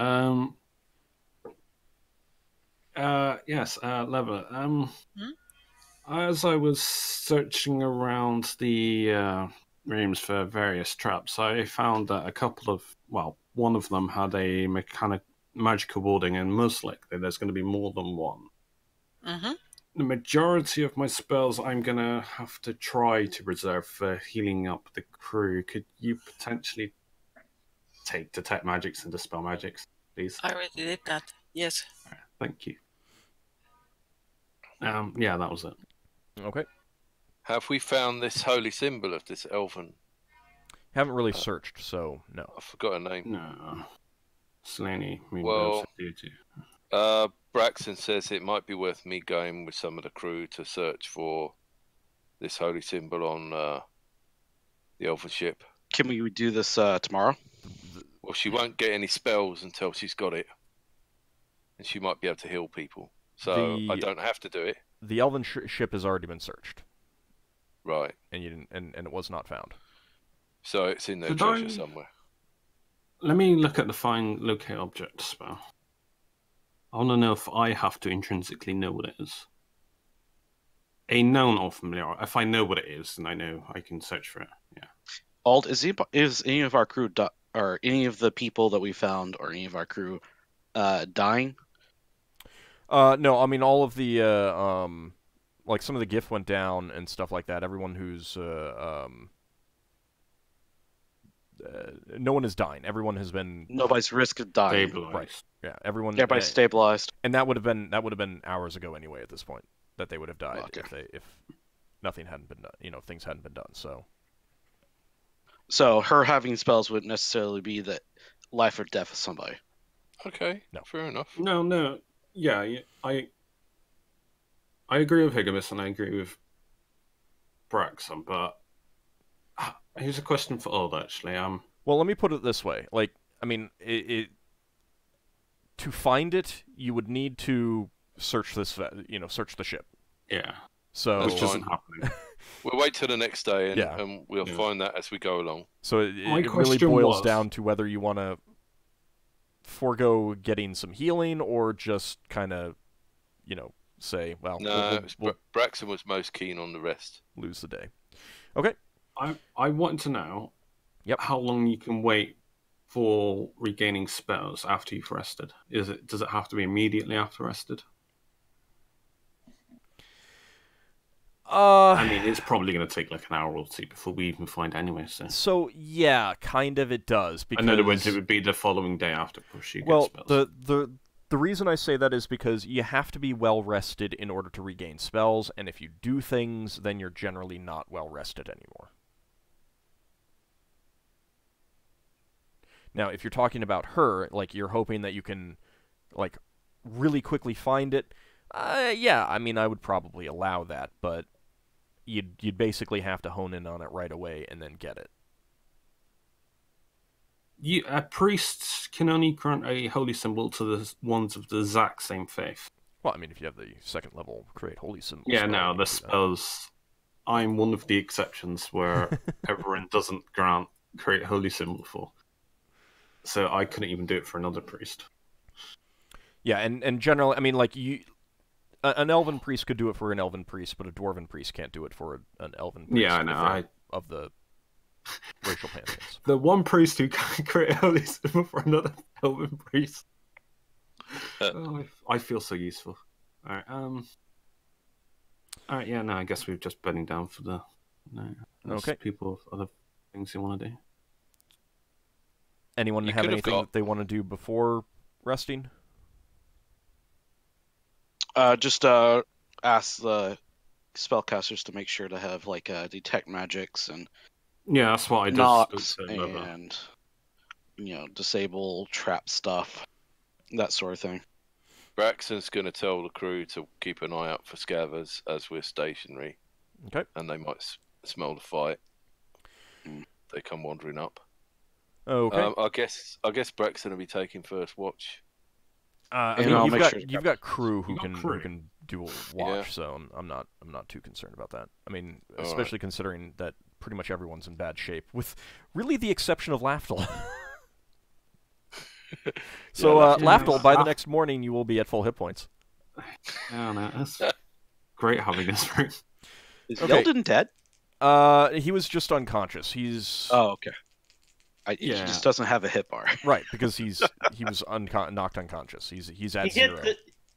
Yes, Leva. As I was searching around the rooms for various traps, I found that one of them had a magical warding, and most likely there's going to be more than one. Mm-hmm. The majority of my spells I'm going to have to try to reserve for healing up the crew. Could you potentially take Detect Magics and Dispel Magics, please? I already did that. Yes. Thank you. Yeah, that was it. Okay. Have we found this holy symbol of this elven? Haven't really searched, so no. I forgot her name. No. Slaney, Well- Duty. Braxon says it might be worth me going with some of the crew to search for this holy symbol on the elven ship. Can we do this tomorrow? Well, she won't get any spells until she's got it, and she might be able to heal people. So I don't have to do it. The elven ship has already been searched, Right. and you didn't, and it was not found. So it's in their Did treasure I- somewhere. Let me look at the Find Locate Object spell. I want to know if I have to intrinsically know what it is. A known or familiar. If I know what it is, then I know I can search for it. Yeah. Ald, is any of our crew or any of the people that we found or any of our crew dying? No, I mean all of the like some of the Giff went down and stuff like that. Everyone who's no one is dying. Everyone has been Nobody's risk of dying. Stabilized. right. Yeah, everyone. Everybody's stabilized. and that would have been hours ago anyway. At this point, that they would have died Okay. if nothing hadn't been done. If things hadn't been done. So her having spells wouldn't necessarily be the life or death of somebody. Okay. No. Fair enough. No. Yeah, I agree with Higgimus and I agree with Braxon, but here's a question for Old actually. Well, let me put it this way. Like, I mean, to find it, you would need to search search the ship. Yeah, So That's which fine. isn't happening. We'll wait till the next day, and, Yeah. and we'll Yeah. find that as we go along. So it My really question boils was- down to whether you want to forego getting some healing or just kind of, say, well, No, we'll Braxon was most keen on the rest. lose the day. Okay. I want to know Yep. how long you can wait for regaining spells after you've rested. Does it have to be immediately after rested? I mean, it's probably going to take like an hour or two before we even find anyway. So, yeah, kind of it does. Because, in other words, it would be the following day after push you get well, spells. the reason I say that is because you have to be well rested in order to regain spells, and if you do things, then you're generally not well rested anymore. Now, if you're talking about her, like you're hoping that you can, like, really quickly find it, yeah, I mean, I would probably allow that, but you'd basically have to hone in on it right away and then get it. A priest can only grant a holy symbol to the ones of the exact same faith. Well, I mean, if you have the second level create holy symbol. Yeah, spell, no, you the can do that. spells. I'm one of the exceptions where everyone doesn't grant create holy symbol for. So I couldn't even do it for another priest. Yeah, and generally, I mean, like an elven priest could do it for an elven priest, but a dwarven priest can't do it for an elven priest. Yeah, I know. Of the racial pantheons. The one priest who can create a holy symbol for another elven priest. Oh, I feel so useful. Alright, Alright, yeah, no, I guess we're just bedding down for the... Okay. People have other things they want to do. Anyone have anything that they want to do before resting? Just ask the spellcasters to make sure to have like detect magics and Yeah, that's what I knocks just and disable trap stuff, that sort of thing. Braxon's going to tell the crew to keep an eye out for scavers as we're stationary. Okay. And they might smell the fight. They come wandering up. Okay. I guess Braxton will be taking first watch. I mean, you've got crew who can do a watch, so I'm not too concerned about that. I mean, especially considering that pretty much everyone's in bad shape, with really the exception of Lafdul. So, Lafdul, by the next morning, you will be at full hit points. Yeah, no, that's great having this room. Is Yeldan dead? He was just unconscious. He's... Oh, okay. He just doesn't have a hit bar. Right, because he was knocked unconscious. He's at 0.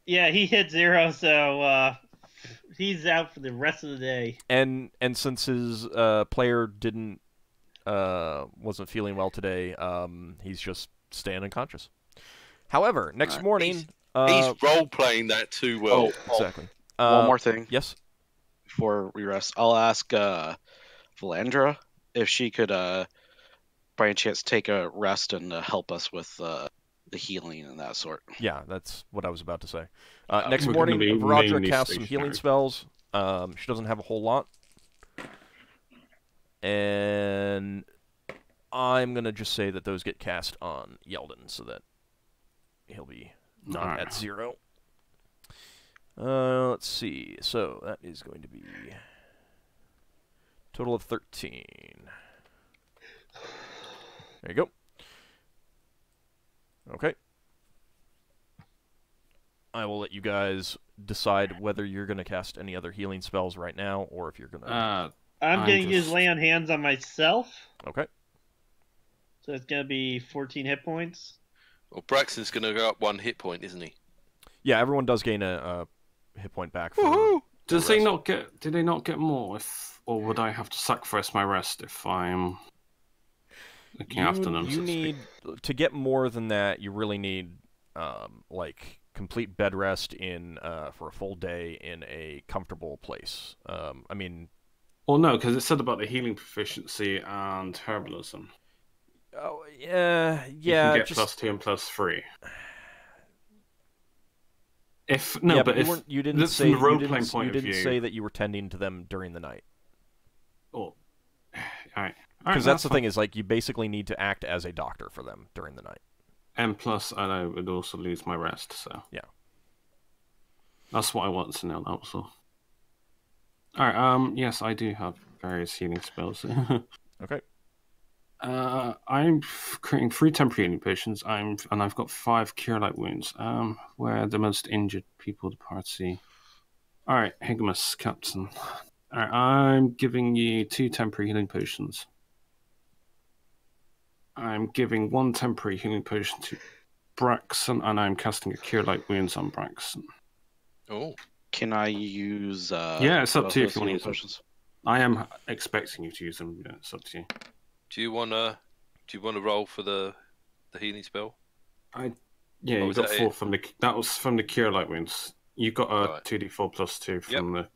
He hit 0, so he's out for the rest of the day. And since his player wasn't feeling well today, he's just staying unconscious. However, next morning... He's role-playing that too well. Exactly. One more thing. Yes? Before we rest, I'll ask Valandra if she could, by any chance, take a rest and help us with the healing and that sort. Yeah, that's what I was about to say. Next morning, Varadra casts some healing spells. She doesn't have a whole lot. And I'm going to just say that those get cast on Yeldan so that he'll be not at 0. Let's see. So that is going to be total of 13. There you go. Okay. I will let you guys decide whether you're going to cast any other healing spells right now, or if you're going to... I'm going to use lay on hands on myself. Okay. So it's going to be 14 hit points. Well, Braxton's going to go up 1 hit point, isn't he? Yeah, everyone does gain a hit point back. Do they not get more? Or would I have to sacrifice my rest if I'm looking after them? You need to get more than that. You really need like complete bed rest in for a full day in a comfortable place. I mean, well, no, because it said about the healing proficiency and herbalism. Oh yeah. You can get +2 and +3. You didn't say that you were tending to them during the night. Oh, alright. Because that's the thing is like you basically need to act as a doctor for them during the night. And plus, I would also lose my rest. So yeah, that's what I wanted to know. That was all. All right. Yes, I do have various healing spells. Okay. I'm creating 3 temporary healing potions. And I've got 5 cure light wounds. Where the most injured people of the party. All right, Higgimus, Captain. All right, I'm giving you 2 temporary healing potions. I'm giving 1 temporary healing potion to Braxon, and I'm casting a cure light wounds on Braxon. Oh, can I use? Yeah, it's up to you if you want to use potions. I am expecting you to use them. Yeah, it's up to you. Do you want to roll for the healing spell? You got 4 from the. That was from the cure light wounds. You got a 2d4 +2 from the.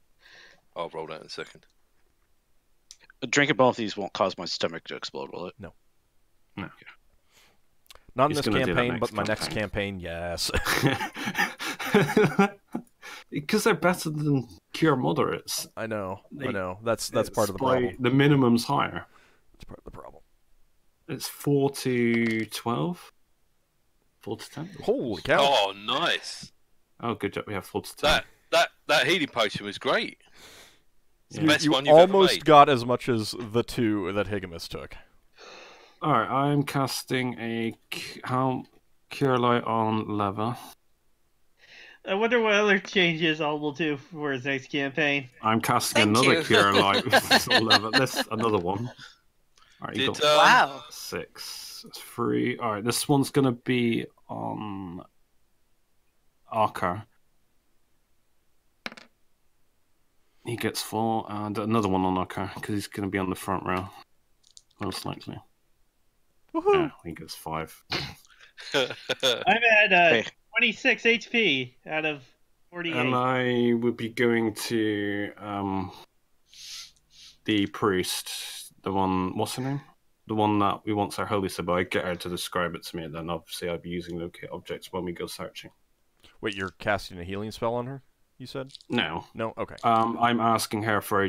I'll roll that in a second. Drinking both of these won't cause my stomach to explode, will it? No. No. Not in this campaign, but my next campaign, yes. Because they're better than cure moderates. I know. That's part of the problem. The minimum's higher. That's part of the problem. It's 4 to 12? 4 to 10? Holy cow. Oh, nice. Oh, good job. We have full time. That healing potion was great. It's the Yeah. best You one you've ever almost made. got as much as the 2 that Higgimus took. Alright, I'm casting a Cure Light on Leva. I wonder what other changes Al will do for his next campaign. I'm casting Thank another you. Cure Light on Leva. This another one. Alright, you Did, got Wow. 6. 3. Alright, this one's gonna be on Ockar. He gets 4, and another one on Ockar, because he's gonna be on the front row. Most likely. Woohoo! Yeah, he gets 5. I'm at Hey. 26 HP out of 48. And I would be going to the priest, the one, what's her name? The one that we want our holy symbol. I get her to describe it to me, and then obviously I'll be using locate objects when we go searching. Wait, you're casting a healing spell on her, you said? No. No? Okay. I'm asking her for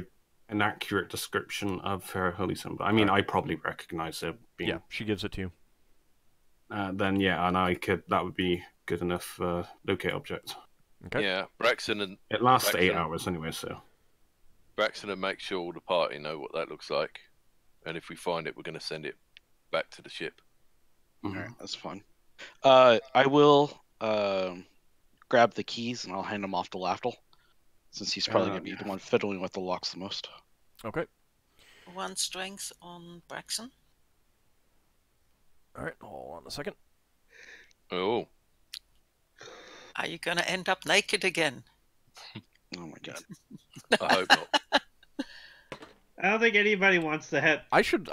an accurate description of her holy symbol. I mean, I probably recognize it. Being, Yeah, she gives it to you. then yeah, and that would be good enough locate object. Okay. Yeah, Braxon and It lasts Braxon. 8 hours anyway, so. Braxon and make sure all the party know what that looks like, and if we find it, we're going to send it back to the ship. Mhm. All right, that's fun. I will grab the keys and I'll hand them off to Lafdul, since he's probably going to be the one fiddling with the locks the most. Okay. 1 strength on Braxon. Alright, hold on a second. Oh, Are you gonna end up naked again? Oh my god. I hope not. I don't think anybody wants to have. I should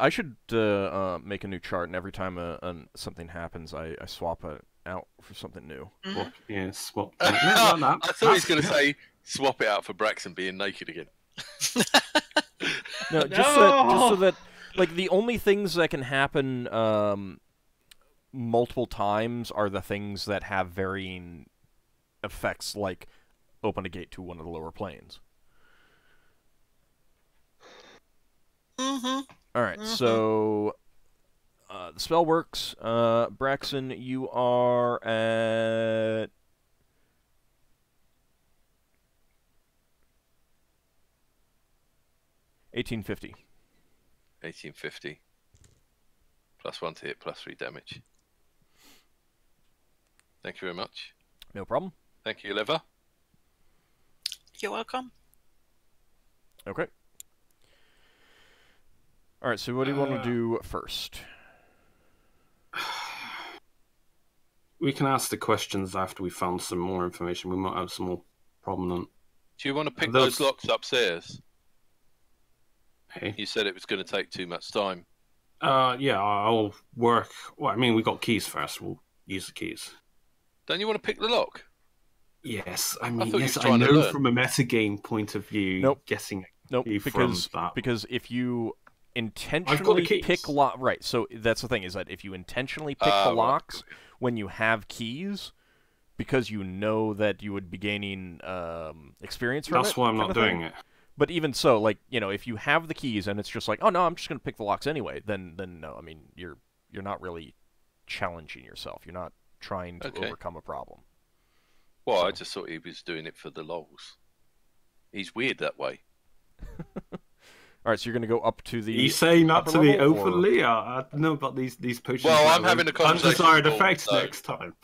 make a new chart, and every time something happens, I swap it out for something new. Mhm. Yeah, swap. I that. thought he was going to say swap it out for Braxon being naked again. No, just so that, like, the only things that can happen multiple times are the things that have varying effects, like open a gate to one of the lower planes. Mm-hmm. Alright, so the spell works. Braxon, you are at 1850. 1850. +1 to hit, +3 damage. Thank you very much. No problem. Thank you, Lever. You're welcome. Okay. Alright, so what do you want to do first? We can ask the questions after we found some more information. We might have some more prominent. Do you want to pick Those- those locks upstairs? Hey. You said it was going to take too much time. Yeah, I'll work. Well, I mean, we got keys first. We'll use the keys. Don't you want to pick the lock? Yes, I thought mean, you yes, was I trying to know learn. from a metagame point of view. Nope. Guessing. Nope, key because from that. because if you intentionally keys. pick right, so that's the thing, is that if you intentionally pick the Right. locks when you have keys, because you know that you would be gaining experience from it. That's why I'm kind not of thing. doing it. But even so, like, you know, if you have the keys and it's just like, oh no, I'm just gonna pick the locks anyway, then no, I mean, you're not really challenging yourself. You're not trying to Okay. overcome a problem. Well, So- I just thought he was doing it for the lols. He's weird that way. All right, so you're gonna go up to the. You saying that upper to me level, or- openly? I don't know about these potions. Well, that I'm have having a conversation undesired with Paul, effects so- next time.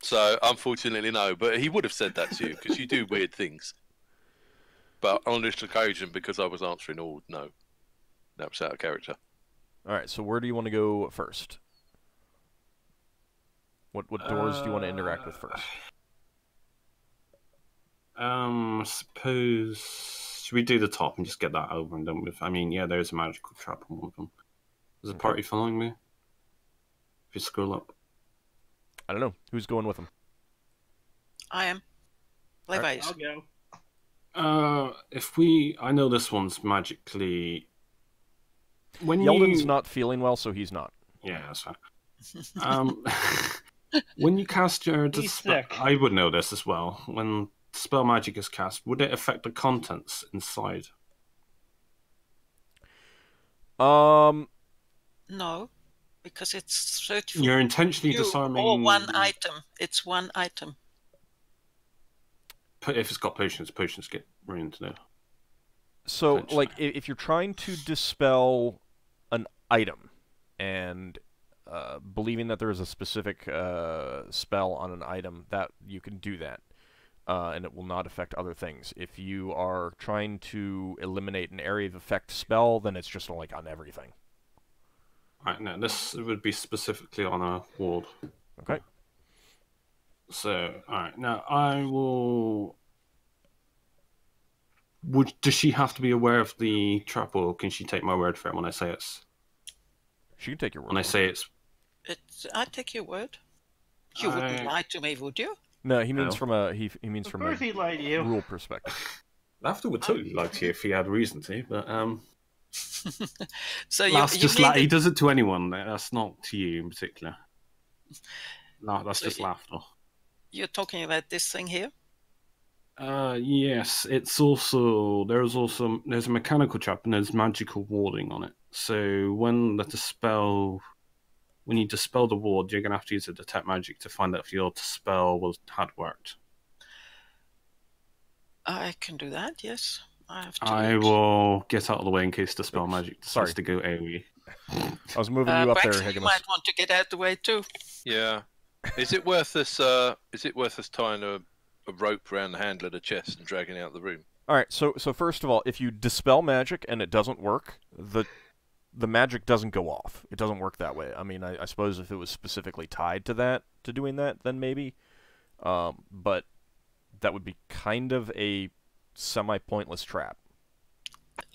So, unfortunately, no. But he would have said that to you because you do weird things. But on this occasion, because I was answering all, no. That was out of character. All right, so where do you want to go first? What doors do you want to interact with first? Suppose should we do the top and just get that over and done with? I mean, yeah, there's a magical trap on one of them. Is the Okay. party following me? If you scroll up. I don't know. Who's going with him? I am. Levi is. I'll go. I know this one's magically. When Yeldan's you... not feeling well, so he's not. Yeah, that's fine. When you cast your He's dispel, sick. I would know this as well. When spell magic is cast, would it affect the contents inside? No, because it's 30 You're intentionally you disarming. or one item. It's one item. if it's got potions get ruined. No. So, like, if you're trying to dispel an item, and believing that there is a specific spell on an item, that you can do that, and it will not affect other things. If you are trying to eliminate an area of effect spell, then it's just like on everything. Right, no, this would be specifically on a ward. Okay. So, alright, now I will... Does she have to be aware of the trap, or can she take my word for it when I say it's... She can take your word When I say it's... I take your word. You wouldn't lie to me, would you? No, he means No. from a he means Of from course a he'd lie to you. rule perspective. Lafdul would totally lie to you if he had reason to, but So that's you just mean he does it to anyone. That's not to you in particular. No, that's So just Lafdul. you're talking about this thing here? Yes, it's also there's a mechanical trap and there's magical warding on it. So when you dispel the ward, you're gonna have to use a detect magic to find out if your spell had worked. I can do that, yes. I will get out of the way in case dispel magic decides to go AoE. I was moving you up there, Braxon, you Higgimus. might want to get out of the way too. Yeah. Is it worth us? Is it worth us tying a rope around the handle of the chest and dragging it out of the room? All right. So first of all, if you dispel magic and it doesn't work, the magic doesn't go off. It doesn't work that way. I mean, I suppose if it was specifically tied to doing that, then maybe. But that would be kind of a semi-pointless trap.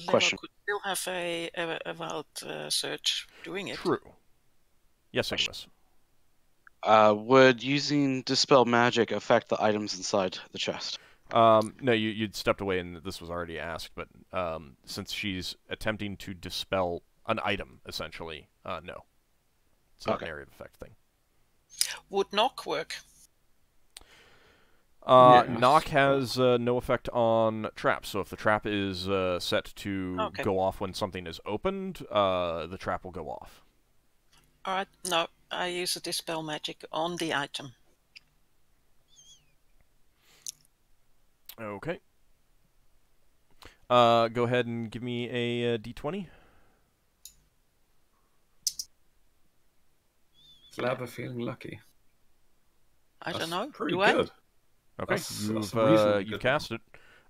Question. Could still have a wild search doing it. True. Yes, Higgimus. Would using dispel magic affect the items inside the chest? No, you'd stepped away and this was already asked, but since she's attempting to dispel an item, essentially, no. It's not an area of effect thing. Would knock work? Yes. Knock has no effect on traps, so if the trap is set to go off when something is opened, the trap will go off. Alright, no, I use a dispel magic on the item. Okay. Go ahead and give me a d20. Flabber feeling lucky. I don't know. Pretty Do good. Okay, That's you've cast it.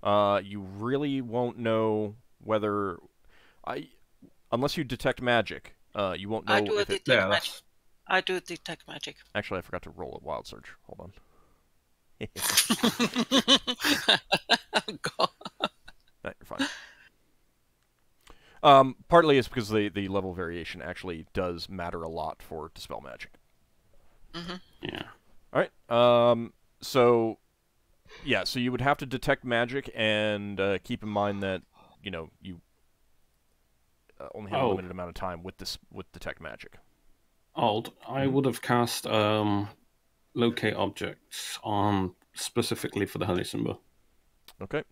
You really won't know whether unless you detect magic. You won't know I do if it. detect magic. I do detect magic. Actually, I forgot to roll a wild surge. Hold on. Oh, God. No, you're fine. Partly it's because the level variation actually does matter a lot for dispel magic. Mm-hmm. Yeah. All right. So you would have to detect magic and keep in mind that you only have a limited amount of time with detect magic. I would have cast locate objects on specifically for the honey symbol. Okay.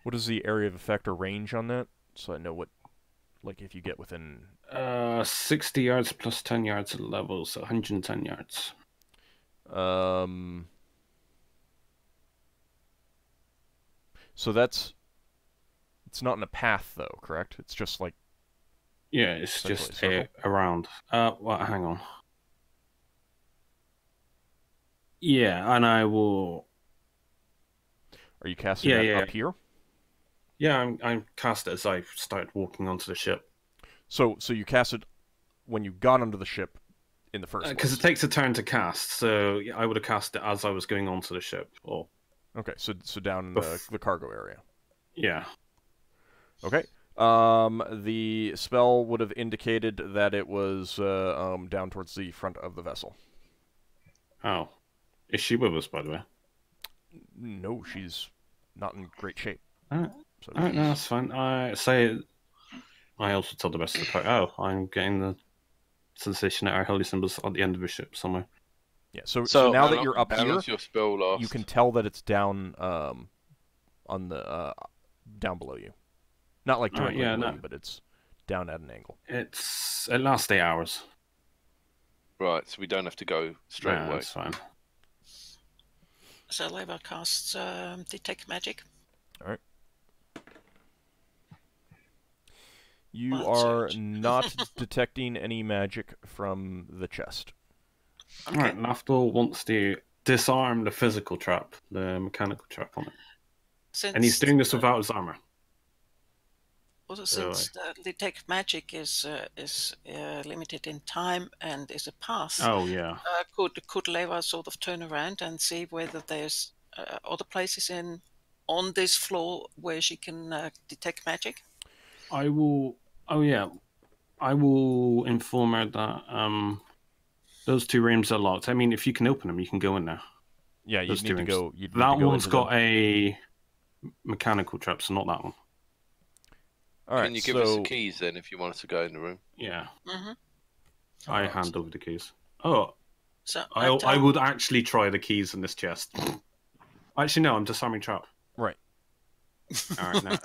What is the area of effect or range on that? So I know what, like, if you get within 60 yards plus 10 yards of level, so 110 yards. So it's not in a path though, correct? It's just like it's just around. Well, hang on. Yeah, and I will. Are you casting that up here? Yeah, I'm cast it as I started walking onto the ship. So you cast it when you got onto the ship in the first place? Because it takes a turn to cast, so I would have cast it as I was going onto the ship. Or okay, so down in the cargo area. Yeah. Okay. The spell would have indicated that it was down towards the front of the vessel. Oh. Is she with us, by the way? No, she's not in great shape. Alright, no, that's fine. I also told the rest of the party, I'm getting the sensation that our holy symbol's at the end of the ship somewhere. Yeah, so now that you're up how here, long's your spell last? you can tell that it's down on the down below you. Not like directly below you, but it's down at an angle. It lasts 8 hours. Right, so we don't have to go straight away. That's fine. So Leva casts detect magic. All right. You Wild are search. not detecting any magic from the chest. Okay. Alright, Lafdul wants to disarm the physical trap, the mechanical trap on it. Since, And he's doing this without his armor. also, since the detect magic is limited in time and is a pass, Oh, yeah. could Leva sort of turn around and see whether there's other places on this floor where she can detect magic? I will... Oh, yeah. I will inform her that those 2 rooms are locked. I mean, if you can open them, you can go in there. Yeah, you'd Those need 2 to rooms. go. You'd need That to go one's into got them. a mechanical trap, so not that one. All right. Can you give us the keys then if you want us to go in the room? Yeah. Mm-hmm. I hand over the keys. Oh, So I would actually try the keys in this chest. Actually, no, I'm disarming trap. Right. All right, now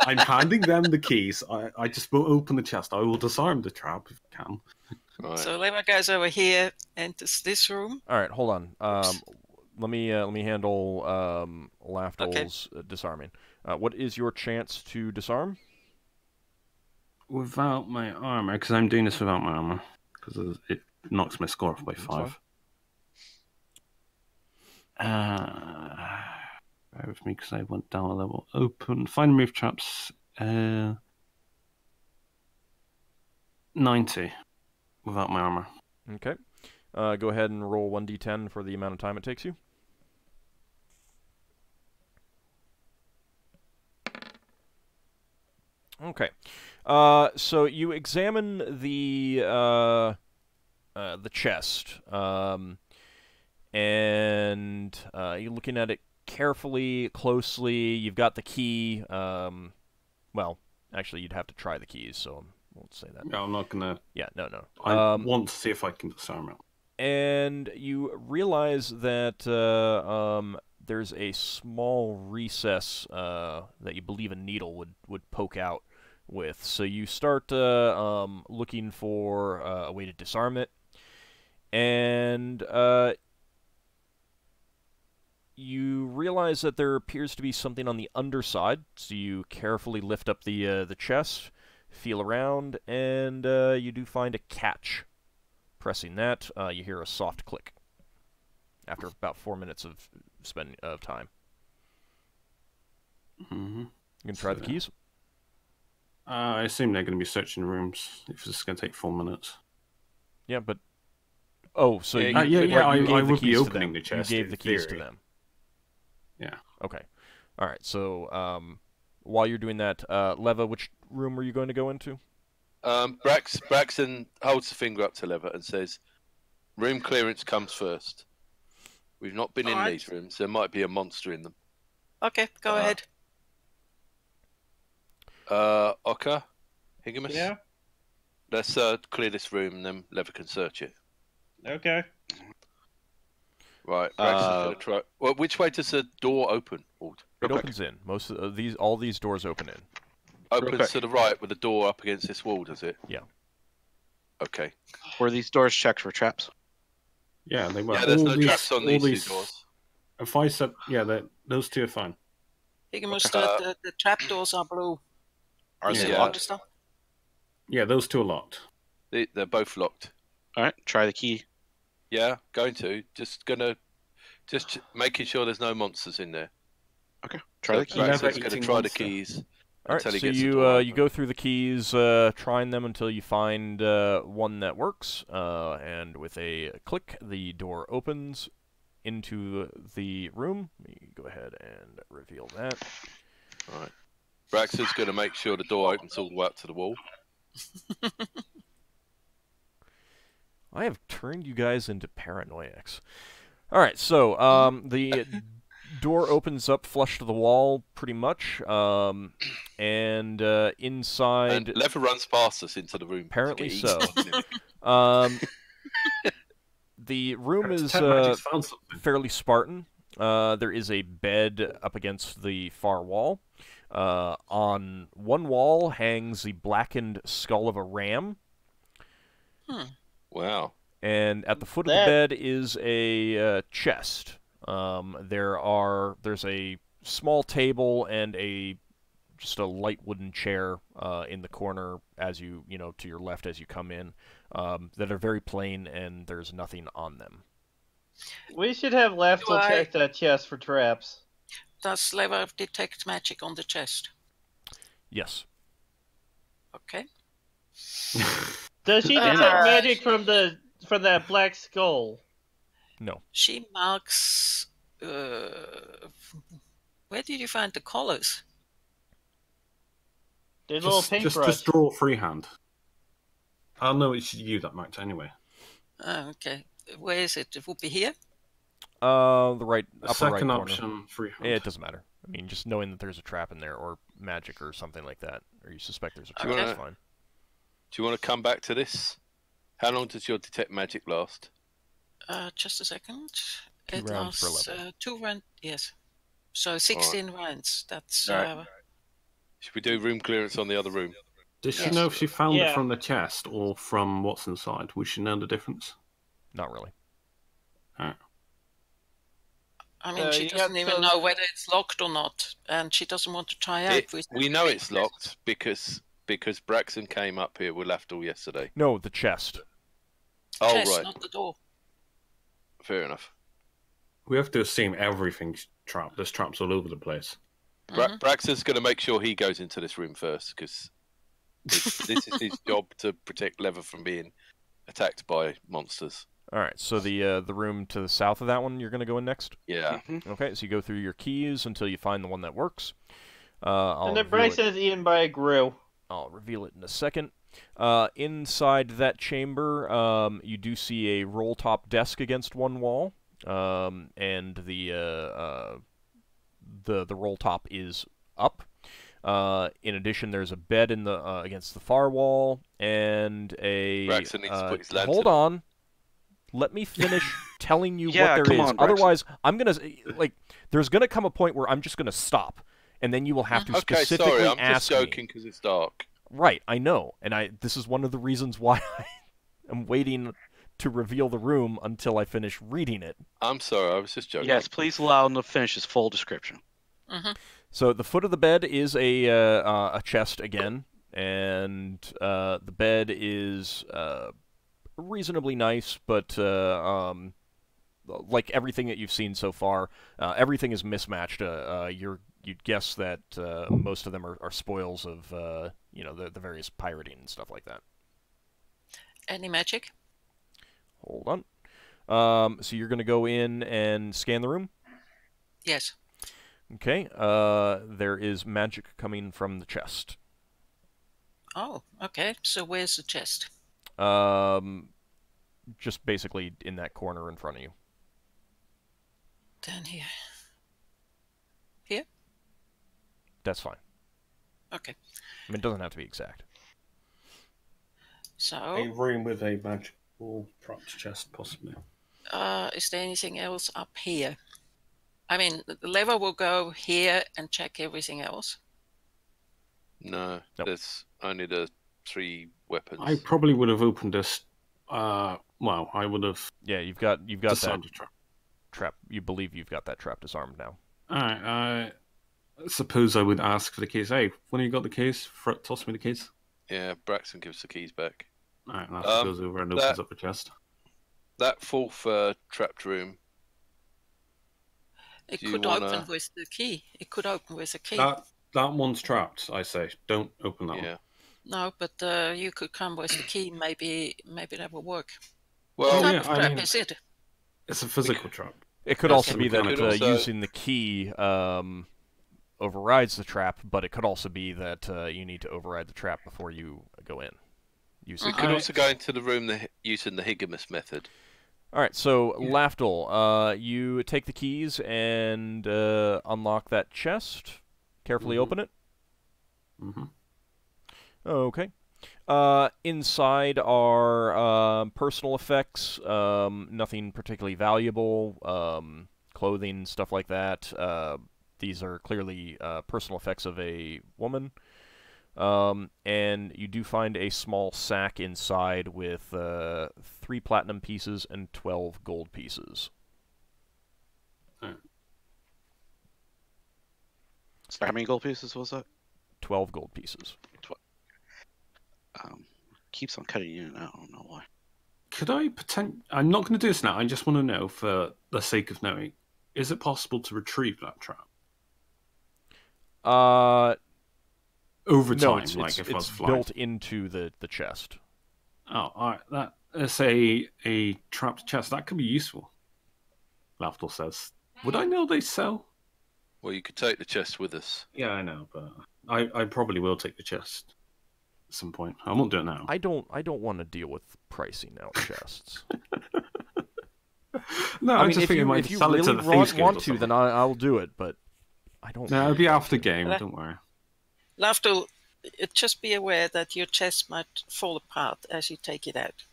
I'm handing them the keys. I just won't open the chest. I will disarm the trap if I can. Right. So Leva goes over here, enters this room. All right. Hold on. Let me handle Lafdul's disarming. What is your chance to disarm? Without my armor, because I'm doing this without my armor, because it knocks my score off by 5. Bear with me, because I went down a level. Open. Find and move traps. 90 without my armor. Okay. Go ahead and roll 1d10 for the amount of time it takes you. Okay. So you examine the chest, and you're looking at it carefully, closely. You've got the key. Well, actually, you'd have to try the keys, so I won't say that. No, I'm not gonna. Yeah, no. I want to see if I can disarm it. And you realize that there's a small recess that you believe a needle would poke out with. So you start looking for a way to disarm it, and you realize that there appears to be something on the underside. So you carefully lift up the chest, feel around, and you do find a catch. Pressing that, you hear a soft click after about 4 minutes of time. Mm-hmm. You can try the keys. I assume they're going to be searching rooms. If it's going to take 4 minutes. Yeah, but so Yeah, you you- gave I the would be keys to opening them. the chest, You gave in the keys to theory. them. Yeah. Okay. All right. So while you're doing that, Leva, which room are you going to go into? Braxon holds the finger up to Lever and says, "Room clearance comes first. We've not been in Alright. these rooms. There might be a monster in them." Okay, go ahead. Ockar, Higgimus? Yeah. Let's clear this room and then Lever can search it. Okay. Right, Braxon's going to try... Well, which way does the door open, Ward? It opens in. Most of all these doors open in. Opens to the right with the door up against this wall, does it? Yeah. Okay. Were these doors checked for traps? Yeah, they were. Yeah, there's All no traps on all these 2 doors. If I said, yeah, those 2 are fine. Higgimus, the trapdoors are blue. Are You they see Yeah. all locked? the stuff? Yeah, those 2 are locked. They're both locked. All right, try the key. Yeah, going to. Just making sure there's no monsters in there. Okay, try the key. Lever Braxon's going to eating try the monster. keys. All right. until he So gets the door you open. go through the keys, trying them until you find one that works, and with a click, the door opens into the room. Let me go ahead and reveal that. All right. Braxon's going to make sure the door opens all the way up to the wall. I have turned you guys into paranoiacs. All right, so the door opens up flush to the wall, pretty much, and inside. And Lever runs past us into the room. Apparently to so. get eaten. The room is Ted Magic's found something. fairly Spartan. There is a bed up against the far wall. On one wall hangs the blackened skull of a ram. Wow. And at the foot of the bed is a chest. There's a small table and just a light wooden chair in the corner as to your left as you come in, that are very plain, and there's nothing on them. We should have Lafdul check that chest for traps. Does Leva detect magic on the chest? Yes. Okay. Does she detect magic from that black skull? No. She marks. Where did you find the collars? The little paintbrush. Just draw freehand. I'll know it should use that match anyway. Oh, okay. Where is it? It will be here? The right upper right corner. Second option, freehand. Yeah, it doesn't matter. I mean, just knowing that there's a trap in there, or magic, or something like that, or you suspect there's a trap, that's fine. Do you want to come back to this? How long does your detect magic last? Just a second. 2 rounds per level. 2 rounds, yes. So 16 rounds. That's. Right. Should we do room clearance on the other room? Does she know if she found it from the chest or from what's inside? Would she know the difference? Not really. Alright. I mean, she doesn't even know whether it's locked or not, and she doesn't want to try out. We know it's locked because Braxon came up here with Lafdul yesterday. No, the chest. Oh, chest, right. Not the door. Fair enough. We have to assume everything's trapped. There's traps all over the place. Braxon's going to make sure he goes into this room first, because this is his job to protect Lever from being attacked by monsters. All right, so the room to the south of that one, you're going to go in next? Yeah. Okay, so you go through your keys until you find the one that works. And then Braxon is eaten by a grill. I'll reveal it in a second. Inside that chamber, you do see a roll-top desk against one wall, and the roll-top is up. In addition, there's a bed in the against the far wall, and a. Braxon needs to put his lantern. Hold on. Let me finish telling you what there is. On, Otherwise, I'm gonna There's gonna come a point where I'm just gonna stop, and then you will have to specifically I'm ask just joking because it's dark. Right, I know, and this is one of the reasons why I am waiting to reveal the room until I finish reading it. I'm sorry, I was just joking. Yes, please allow him to finish his full description. So the foot of the bed is a chest again, and the bed is reasonably nice, but like everything that you've seen so far, everything is mismatched. You'd guess that most of them are spoils of the various pirating and stuff like that. Any magic? Hold on. So you're going to go in and scan the room? Yes. Okay. There is magic coming from the chest. Oh, okay. So where's the chest? Just basically in that corner in front of you. Down here. Here? That's fine. Okay. I mean, it doesn't have to be exact. So. A room with a magical trapped chest, possibly. Is there anything else up here? I mean, the lever will go here and check everything else. No, there's only the 3 weapons. I probably would have opened this. Well, I would have. Yeah, you've got that trap. You believe you've got that trap disarmed now. Alright, I suppose I would ask for the keys. Hey, when you got the keys, toss me the keys. Yeah, Braxon gives the keys back. Alright, that goes over and opens up the chest. That 4th trapped room. It could open with the key. It could open with a key. That one's trapped, I say. Don't open that one. No, but you could come with the key. Maybe that will work. Well, what type of trap is it? It's a physical trap. It could also be that using the key overrides the trap, but it could also be that you need to override the trap before you go in. We could also go into the room using the Higgimus method. All right, so Lafdul, you take the keys and unlock that chest. Carefully open it. Okay. Inside are personal effects, nothing particularly valuable, clothing, stuff like that. These are clearly personal effects of a woman. And you do find a small sack inside with 3 platinum pieces and 12 gold pieces. Sorry, how many gold pieces was that? 12 gold pieces. Keeps on cutting in and out. I don't know why. Could I I'm not going to do this now. I just want to know, for the sake of knowing, is it possible to retrieve that trap? Over No, time, like if I was it's flying. built into the chest. Oh, all right. Let's say a trapped chest. That could be useful. Lafdul says. Would I know they sell? Well, you could take the chest with us. Yeah, I know, but I probably will take the chest at some point. I won't do it now. I don't want to deal with pricing out chests. No, I mean, just if you really want to, then I'll do it. But I don't. No, it'll be after game. Don't worry. Lafdul, just be aware that your chest might fall apart as you take it out.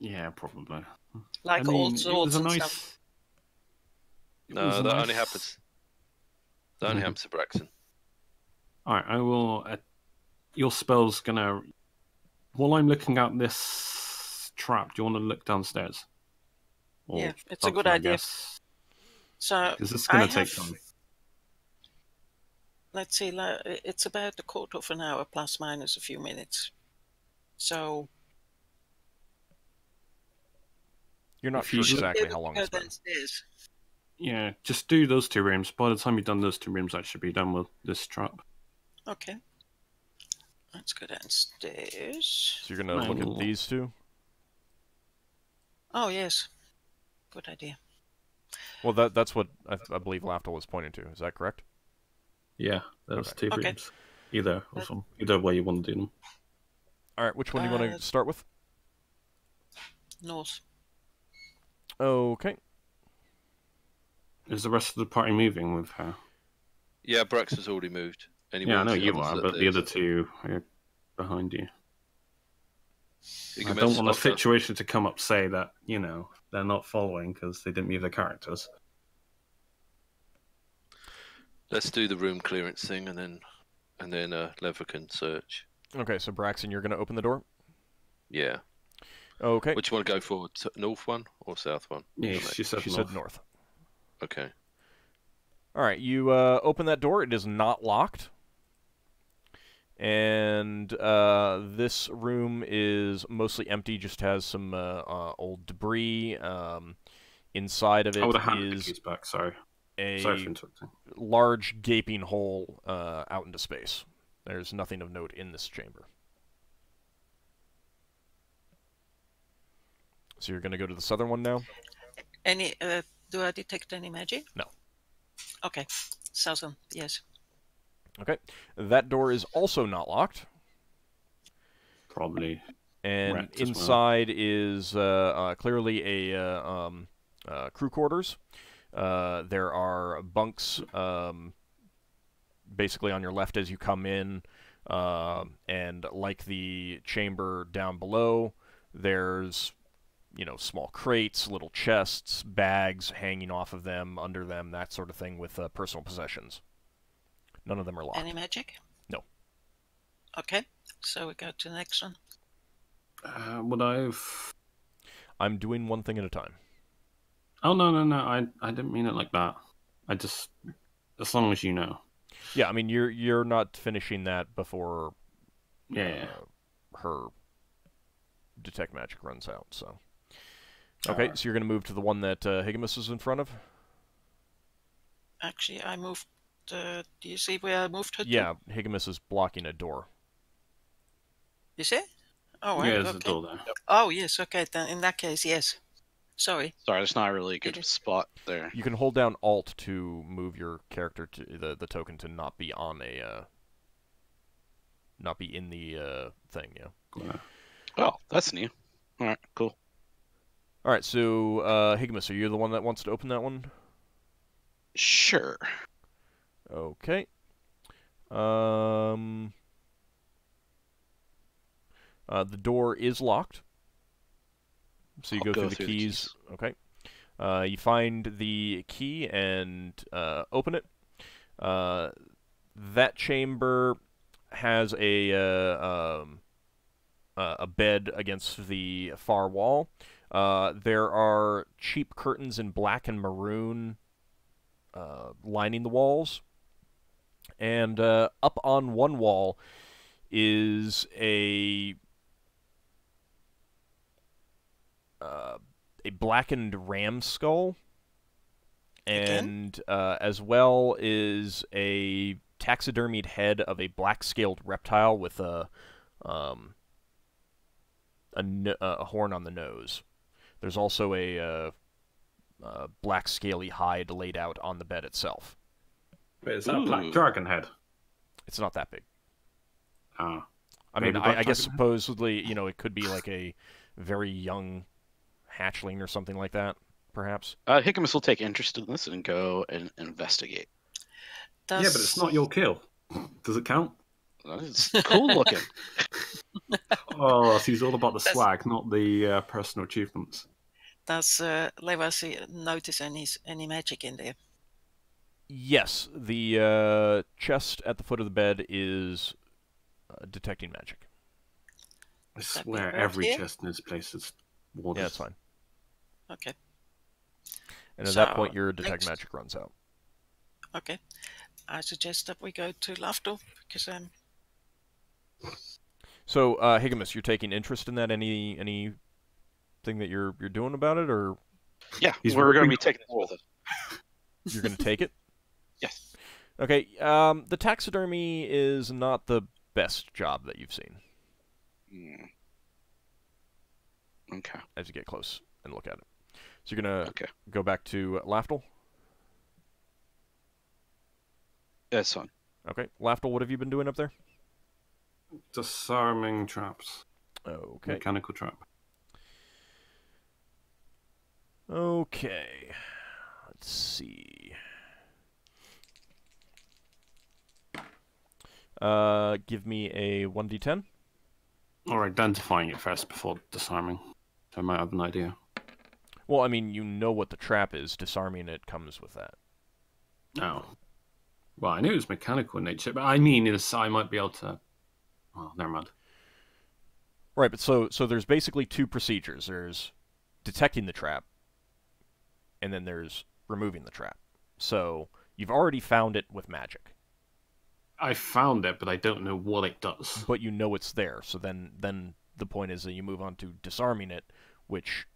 Yeah, probably. Like all swords and stuff. No, that only happens. That only happens to Braxon. Alright, I will... your spell's gonna... While I'm looking at this trap, do you want to look downstairs? Or yeah, it's a good idea. So, because it's gonna take time. Let's see, it's about a quarter of an hour, plus minus a few minutes. So... You're not sure exactly how long it's been. Downstairs. Yeah, just do those 2 rooms. By the time you've done those 2 rooms, I should be done with this trap. Okay. Let's go downstairs. So you're going to look at these 2? Oh, yes. Good idea. Well, that's what I believe Lafdul was pointing to. Is that correct? Yeah, those 2 rooms. Either way you want to do them. All right, which one do you want to start with? North. Okay. Is the rest of the party moving with her? Yeah, Braxon's already moved. Yeah, I know you are, but the other 2 are behind you. I don't want a situation to come up say that, they're not following because they didn't move their characters. Let's do the room clearance thing and then Lever can search. Okay, so Braxon, you're going to open the door? Yeah. Okay. Which one to go for? North one or south one? Yeah, she said north. Okay. All right, you open that door. It is not locked. And this room is mostly empty, just has some old debris. Inside of it is back. Sorry for interrupting. Large gaping hole out into space. There's nothing of note in this chamber. So you're going to go to the southern one now? Do I detect any magic? No. Okay. Southern, yes. Okay. That door is also not locked. Probably. And inside is clearly a crew quarters. There are bunks basically on your left as you come in. And like the chamber down below, there's small crates, little chests, bags hanging off of them, under them, that sort of thing with personal possessions. None of them are locked. Any magic? No. Okay, so we go to the next one. I'm doing one thing at a time. Oh, no. I didn't mean it like that. As long as you know. Yeah, I mean, you're not finishing that before her detect magic runs out, so... Okay, so you're going to move to the one that Higgimus is in front of? Actually, I moved... do you see where I moved her to? Yeah, Higgimus is blocking a door. You see? Oh, yeah, there's a door there. Oh, yes, okay, then in that case, yes. Sorry, there's not really a good spot there. You can hold down Alt to move your character to the token to not be on a... not be in the thing, yeah. Oh, that's new. Alright, cool. Alright, so, Higgimus, are you the one that wants to open that one? Sure. Okay. The door is locked. So you go through the keys. Okay. You find the key and open it. That chamber has a bed against the far wall. There are cheap curtains in black and maroon lining the walls. and up on one wall is a blackened ram skull, and as well is a taxidermied head of a black-scaled reptile with a horn on the nose. There's also a black scaly hide laid out on the bed itself. Wait, is that a black dragon head? It's not that big. Ah. I mean, I guess supposedly, it could be like a very young hatchling or something like that, perhaps. Higgimus will take interest in this and go and investigate. Yeah, but it's not your kill. Does it count? It's cool looking. Oh, he's all about the swag, not the personal achievements. Does Lewa notice any magic in there? Yes, the chest at the foot of the bed is detecting magic. I swear every chest in this place is water. Yeah, that's fine. Okay. And at that point, your detect magic runs out. Okay. I suggest that we go to Lafdul, because So, Higgimus, you're taking interest in that? Anything that you're doing about it, or? Yeah, we're going to be taking it with it. You're going to take it? Yes. Okay, the taxidermy is not the best job that you've seen. Okay. As you get close and look at it. So you're going to go back to Lafdul? That's fine. Okay. Lafdul, what have you been doing up there? Disarming traps. Okay. Mechanical trap. Okay. Let's see. Give me a 1d10. Or identifying it first before disarming. So I might have an idea. Well, I mean, you know what the trap is. Disarming it comes with that. Oh. Well, I knew it was mechanical in nature, but I mean, I might be able to... Well, never mind. Right, but so there's basically two procedures. There's detecting the trap, and then there's removing the trap. So you've already found it with magic. I found it, but I don't know what it does. But you know it's there. So then the point is that you move on to disarming it, which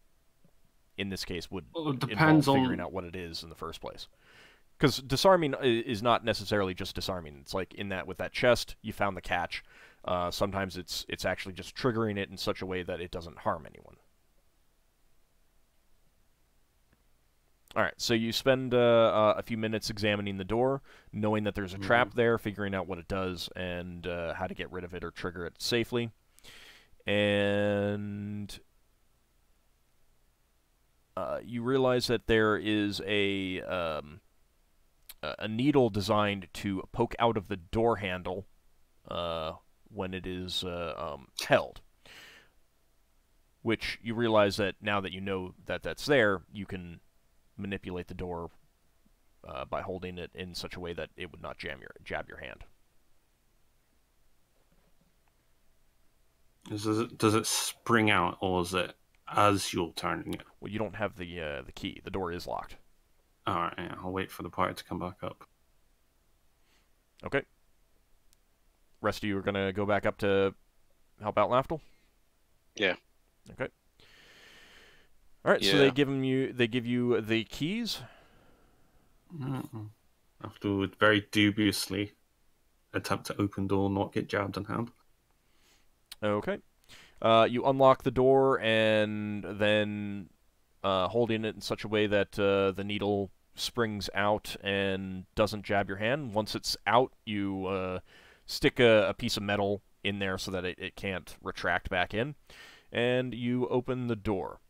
in this case would involve figuring out what it is in the first place. Because disarming is not necessarily just disarming. It's like in that with that chest, you found the catch. Sometimes it's actually just triggering it in such a way that it doesn't harm anyone. All right, so you spend a few minutes examining the door, knowing that there's a trap there, figuring out what it does, and how to get rid of it or trigger it safely. And you realize that there is a needle designed to poke out of the door handle when it is held. Which you realize that now that you know that that's there, you can manipulate the door by holding it in such a way that it would not jab your hand. Does it spring out, or is it as you're turning it? Well, you don't have the key. The door is locked. All right, yeah, I'll wait for the party to come back up. Okay. Rest of you are gonna go back up to help out Lafdul? Yeah. Okay. All right. Yeah. So they give you the keys. Lafdul would very dubiously attempt to open door, not get jabbed in hand. Okay. You unlock the door and then holding it in such a way that the needle springs out and doesn't jab your hand. Once it's out, you stick a piece of metal in there so that it can't retract back in, and you open the door.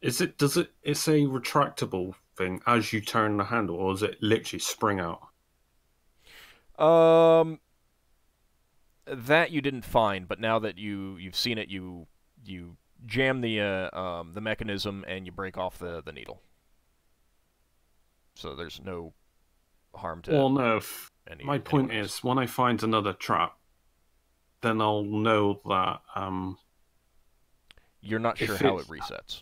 It's a retractable thing as you turn the handle, or is it literally spring out? That you didn't find, but now that you've seen it, you jam the mechanism and you break off the needle. So there's no harm to. Well, no. My point is, when I find another trap, then I'll know that. You're not sure how it resets.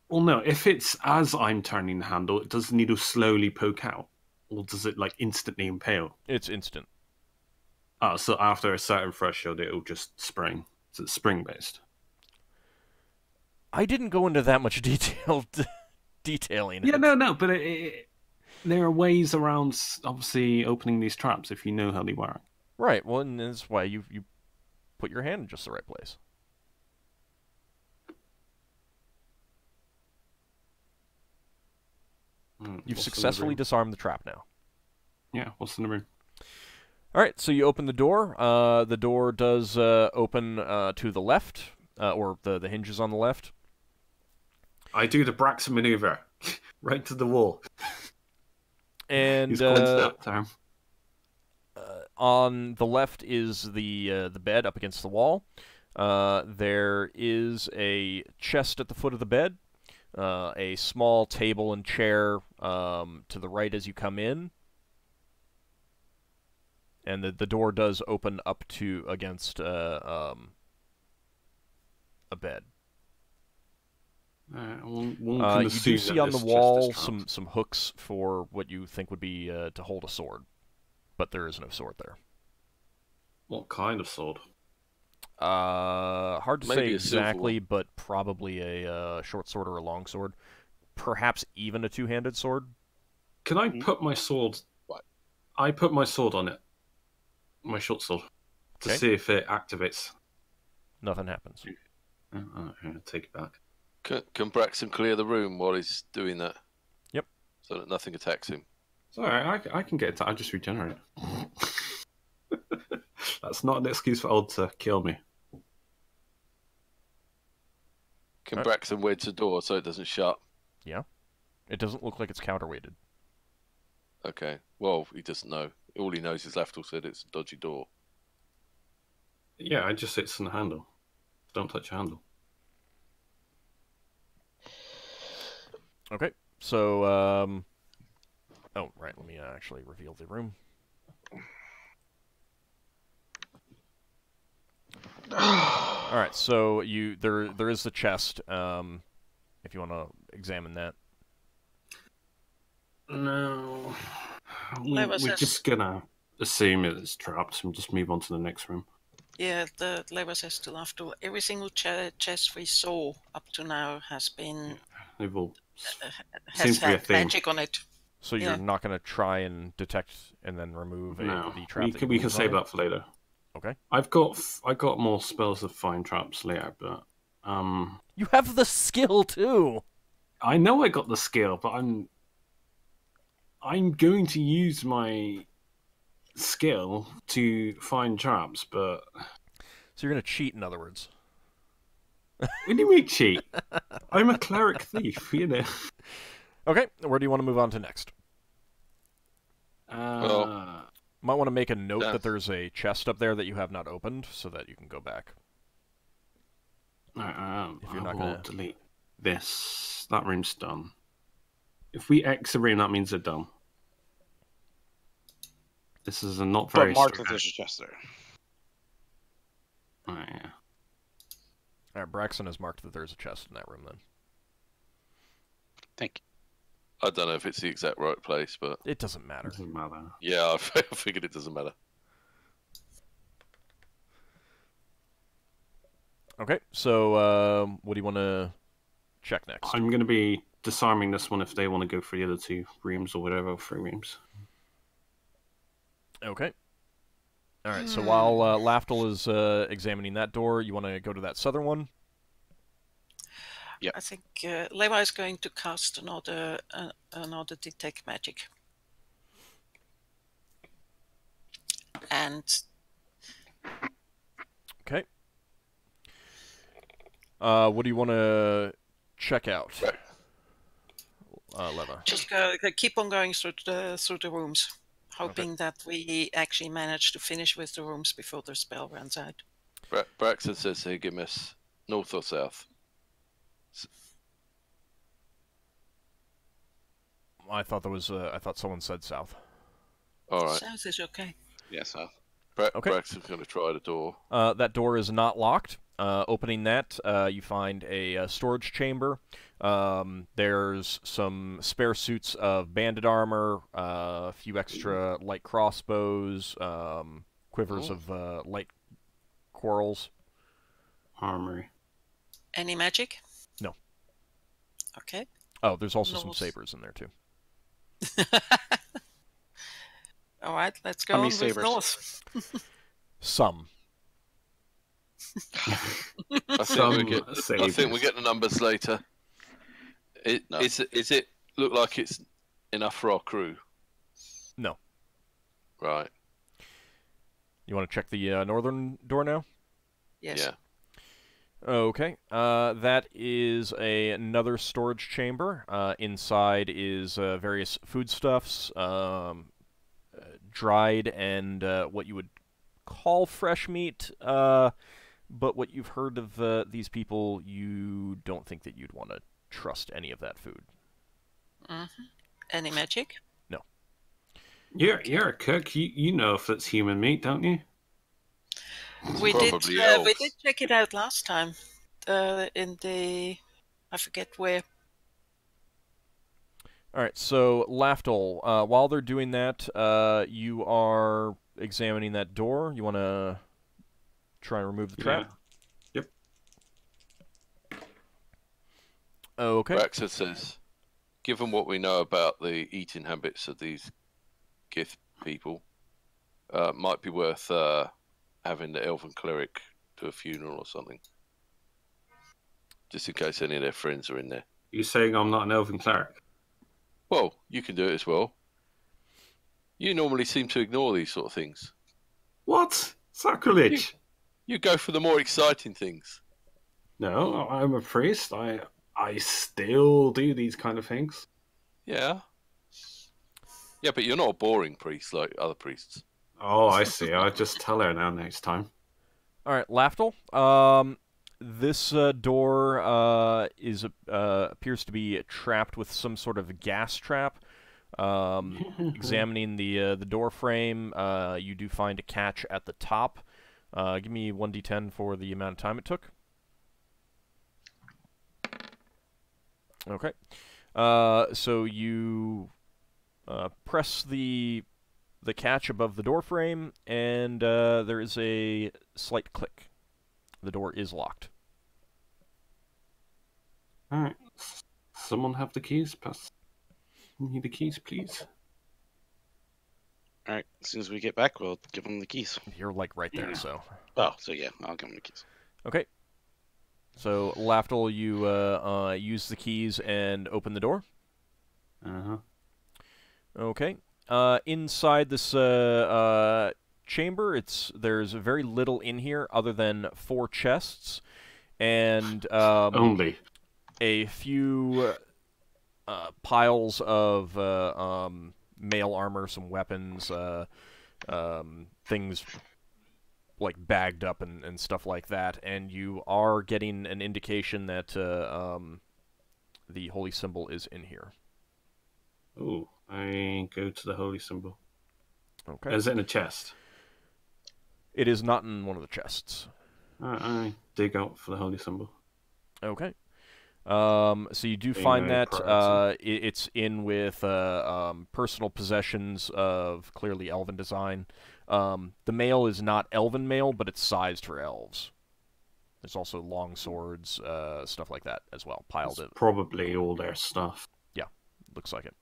Well, no. If it's as I'm turning the handle, does the needle slowly poke out? or does it like instantly impale? It's instant. Oh, so after a certain threshold, it'll just spring. So it's spring based. I didn't go into that much detailing. Yeah, no, but there are ways around obviously opening these traps if you know how they work. Right. Well, and that's why you put your hand in just the right place. You've successfully disarmed the trap now. Yeah, what's in the room? All right, so you open the door. The door does open to the left, or the hinges on the left. I do the Braxon maneuver, right to the wall. And on the left is the bed up against the wall. There is a chest at the foot of the bed. A small table and chair to the right as you come in. And the door does open up to against a bed. You do see on the wall some hooks for what you think would be to hold a sword. But there is no sword there. What kind of sword? Hard to say exactly, but probably a short sword or a long sword. Perhaps even a two-handed sword. Can I put my sword... What? I put my sword on it. My short sword. To see if it activates. Nothing happens. Okay, I'll take it back. Can Braxon clear the room while he's doing that? Yep. So that nothing attacks him. It's alright, I can get it. I just regenerate. That's not an excuse for Old to kill me. Can Braxon wedge the door so it doesn't shut? Yeah. It doesn't look like it's counterweighted. Okay. Well, he doesn't know. All he knows is Lafdul said it's a dodgy door. Yeah, I just it's in the handle. Don't touch your handle. Okay. So, oh, right. Let me actually reveal the room. All right. So there is the chest. If you want to examine that. No. We're just gonna assume it's trapped and just move on to the next room. Yeah, the Lever says to Lafdul, every single chest we saw up to now has been... They've all... has had magic on it. So you're not going to try and detect and then remove the trap? We can save that for later. Okay. I got more spells to find traps later, but... You have the skill, too! I know I got the skill, but I'm going to use my skill to find traps, but... So you're going to cheat, in other words? What do you mean cheat? I'm a cleric thief, you know. Okay, where do you want to move on to next? Well, might want to make a note that there's a chest up there that you have not opened, so that you can go back. If you're not going to delete this, that room's done. If we X a room, that means they're done. This is a not very... But mark that there's a chest there. Oh, yeah. Alright, Braxon has marked that there's a chest in that room, then. Thank you. I don't know if it's the exact right place, but... It doesn't matter. It doesn't matter. Yeah, I figured it doesn't matter. Okay, so what do you want to check next? I'm going to be disarming this one if they want to go for the other two rooms or whatever, 3 rooms. Okay. Alright, so while Lafdul is examining that door, you want to go to that southern one? Yeah. I think Levi is going to cast another detect magic. And... Okay. What do you want to check out, Leva? Just keep on going through the rooms, hoping that we actually manage to finish with the rooms before the spell runs out. Braxon says to Higgimus, north or south? I thought there was. I thought someone said south. All right. South is okay. Yeah, south. Braxon's going to try the door. That door is not locked. Opening that, you find a storage chamber. There's some spare suits of bandit armor, a few extra light crossbows, quivers of light quarrels. Armory. Any magic? No. Okay. Oh, there's also some Norse. sabers in there too. All right, let's go How on many with sabers? North. Some. I think we get the numbers later. No. Is it look like it's enough for our crew? No. Right. You want to check the northern door now? Yes. Yeah. Okay. That is another storage chamber. Inside is various foodstuffs, dried and what you would call fresh meat. But what you've heard of these people, you don't think that you'd want to trust any of that food. Mm-hmm. Any magic? No. You're a cook. You know if it's human meat, don't you? We did Probably elves. check it out last time. In the I forget where. All right. So Lafdul, while they're doing that, you are examining that door. You want to try and remove the trap? Yeah. Yep. Okay. Braxon says, given what we know about the eating habits of these Giff people, might be worth having the elven cleric to a funeral or something. Just in case any of their friends are in there. You saying I'm not an elven cleric? Well, you can do it as well. You normally seem to ignore these sort of things. What? Sacrilege! You go for the more exciting things. No, I'm a priest. I still do these kind of things. Yeah. Yeah, but you're not a boring priest like other priests. Oh, I see. I'll just tell her now next time. All right, Lafdul. This door appears to be trapped with some sort of gas trap. Examining the door frame, you do find a catch at the top. Give me 1d10 for the amount of time it took. Okay. So you press the catch above the door frame, and there is a slight click. The door is locked. Alright. Someone have the keys? Pass me the keys, please. All right. As soon as we get back, we'll give them the keys. You're like right there, Yeah. so. Oh, so yeah, I'll give them the keys. Okay. So Lafdul, you use the keys and open the door. Uh-huh. Okay. Inside this chamber, there's very little in here other than 4 chests and Only. a few piles of mail armor, some weapons, things like bagged up and stuff like that. And you are getting an indication that the holy symbol is in here. Ooh, I go to the holy symbol. Okay. Is it in a chest? It is not in one of the chests. I dig out for the holy symbol. Okay. So you do find that priority. it's in with personal possessions of clearly elven design. The mail is not elven mail, but it's sized for elves. There's also long swords, stuff like that as well, piled in. Probably all their stuff. Yeah, looks like it.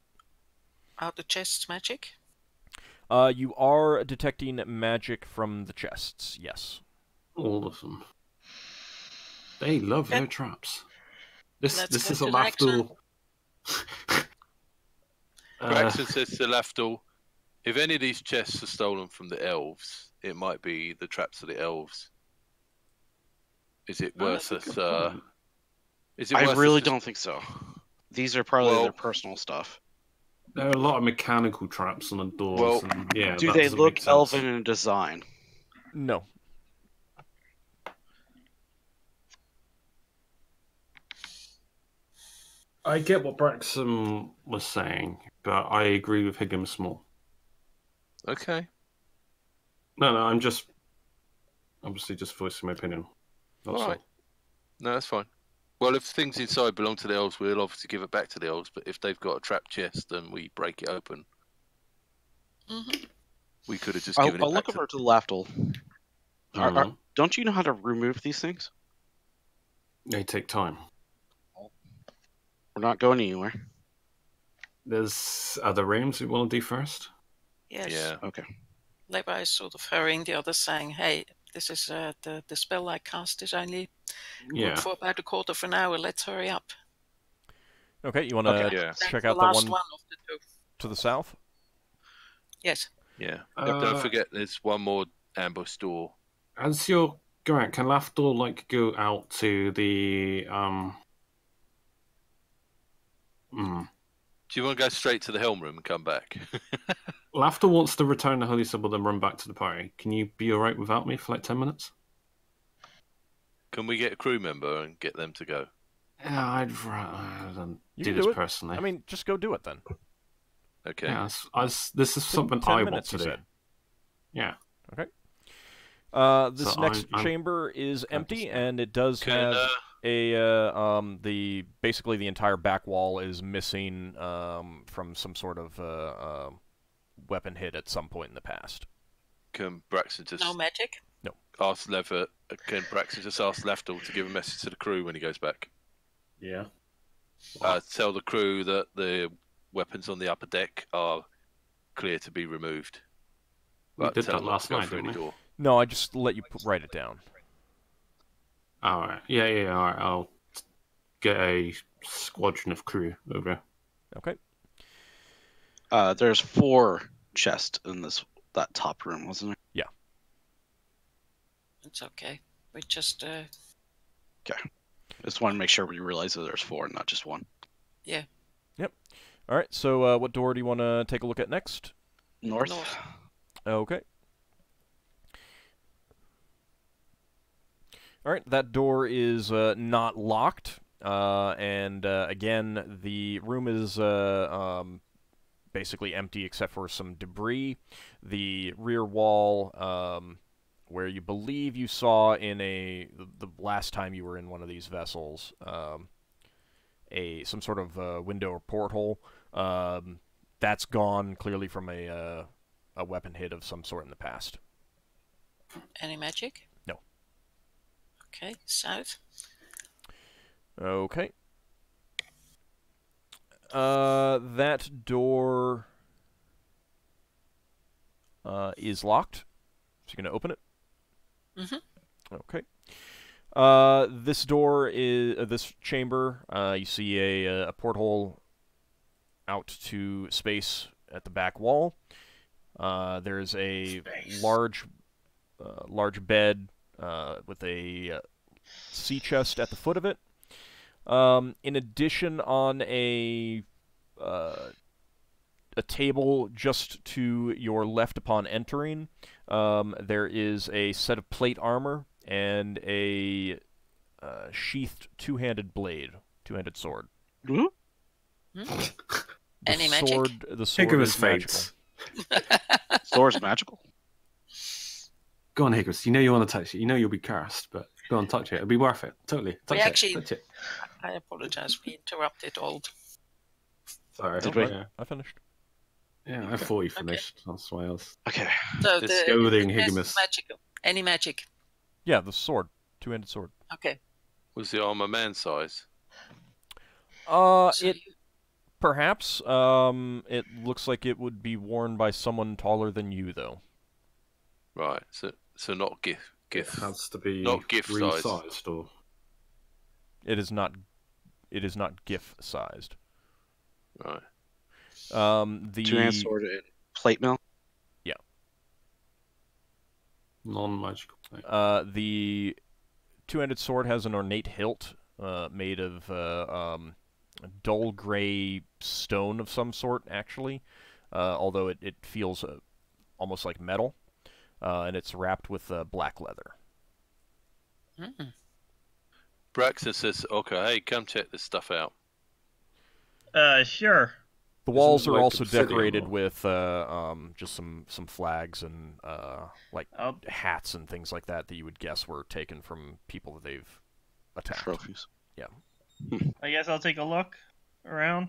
Are the chests magic? You are detecting magic from the chests, yes. All of them. They love their traps. This Let's is go a to Lafdul. Braxon says to Lafdul, if any of these chests are stolen from the elves, it might be the traps of the elves. Is it worth us? Is it I worth really us don't think so. These are probably Well- their personal stuff. There are a lot of mechanical traps on the doors. Well, and, yeah, Do that they doesn't look make sense. elven in design? No. I get what Braxon was saying, but I agree with Higgimus more. Okay. No, I'm just obviously just voicing my opinion. All right. No, that's fine. Well, if things inside belong to the elves, we'll obviously give it back to the elves. But if they've got a trapped chest and we break it open, we could have just given it I'll back look over to Lafdul. Don't you know how to remove these things? They take time. We're not going anywhere. There's other rooms we want to do first. Yes. Yeah. Okay. Levi is sort of hurrying the others, saying, "Hey, this is the spell I cast is only good for about a quarter of an hour. Let's hurry up." Okay, you want to check out the one of the two. to the south? Yes. Yeah. Don't forget, there's one more ambush door. As you're going, can Lafdul go out to the Do you want to go straight to the helm room and come back? Lafdul wants to return the Holy Symbol, then run back to the party. Can you be alright without me for like 10 minutes? Can we get a crew member and get them to go? Yeah, I'd rather do this personally. I mean, just go do it then. Okay. Yeah, this is something I want to do. Said. Yeah. Okay. This next chamber is empty, and it does have basically the entire back wall is missing from some sort of weapon hit at some point in the past. Can Braxon just no magic? Can Braxon just ask Lafdul to give a message to the crew when he goes back? Yeah. Tell the crew that the weapons on the upper deck are clear to be removed. We did that last night, didn't we? No, I just let you write it down. Alright. Yeah, alright. I'll get a squadron of crew over. Okay. There's 4 chests in that top room, wasn't there? Yeah. It's okay. We just... Okay. I just want to make sure we realize that there's 4, not just 1. Yeah. Yep. Alright, so what door do you want to take a look at next? North. Okay. Alright, that door is not locked, and again, the room is basically empty except for some debris. The rear wall, where you believe you saw in the last time you were in one of these vessels, some sort of window or porthole, that's gone clearly from a weapon hit of some sort in the past. Any magic? No. Okay, south. Okay. That door is locked. So you're going to open it? Mm-hmm. Okay. This door is this chamber. You see a porthole out to space at the back wall. There's a large bed with a sea chest at the foot of it. In addition, on a table just to your left upon entering, there is a set of plate armor and a sheathed two-handed two-handed sword. Mm-hmm. Any magic? The sword is magical. Sword's magical? Go on, Higgimus. You know you want to touch it. You know you'll be cursed, but go on, touch it. It'll be worth it. Totally. Touch it. I apologize. We interrupted Old. Sorry. I finished. Yeah, I thought you finished. Okay. That's why I was... Okay. So scolding Higgimus. Magical. Any magic? Yeah, the sword. Two-handed sword. Okay. Was the armor man size? Perhaps. It looks like it would be worn by someone taller than you, though. Right. So not Giff. It has to be not Giff sized, or it is not. It is not Giff sized. Right. The two-hand sword and plate mill. Yeah. Non-magical. The two-handed sword has an ornate hilt made of dull gray stone of some sort, actually, although it feels almost like metal, and it's wrapped with black leather. Mm. Braxon says, "Okay, hey, come check this stuff out." Sure. The walls are like also obsidian decorated or- with just some flags and like hats and things like that you would guess were taken from people that they've attacked. Trophies. Yeah. I guess I'll take a look around.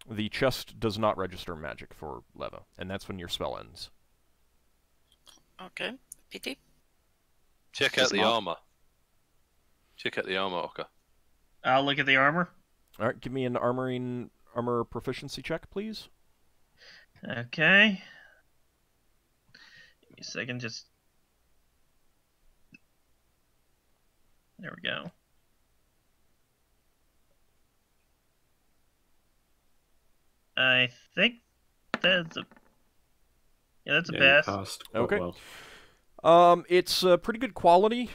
The chest does not register magic for Leva, and that's when your spell ends. Okay. Pity. Check Does out the not. armor. Check out the armor, Ockar. I'll look at the armor. All right, give me an armor proficiency check, please. Okay. Give me a second, just... There we go. I think that's a... Yeah, that's a you pass. passed quite Okay. well. It's pretty good quality.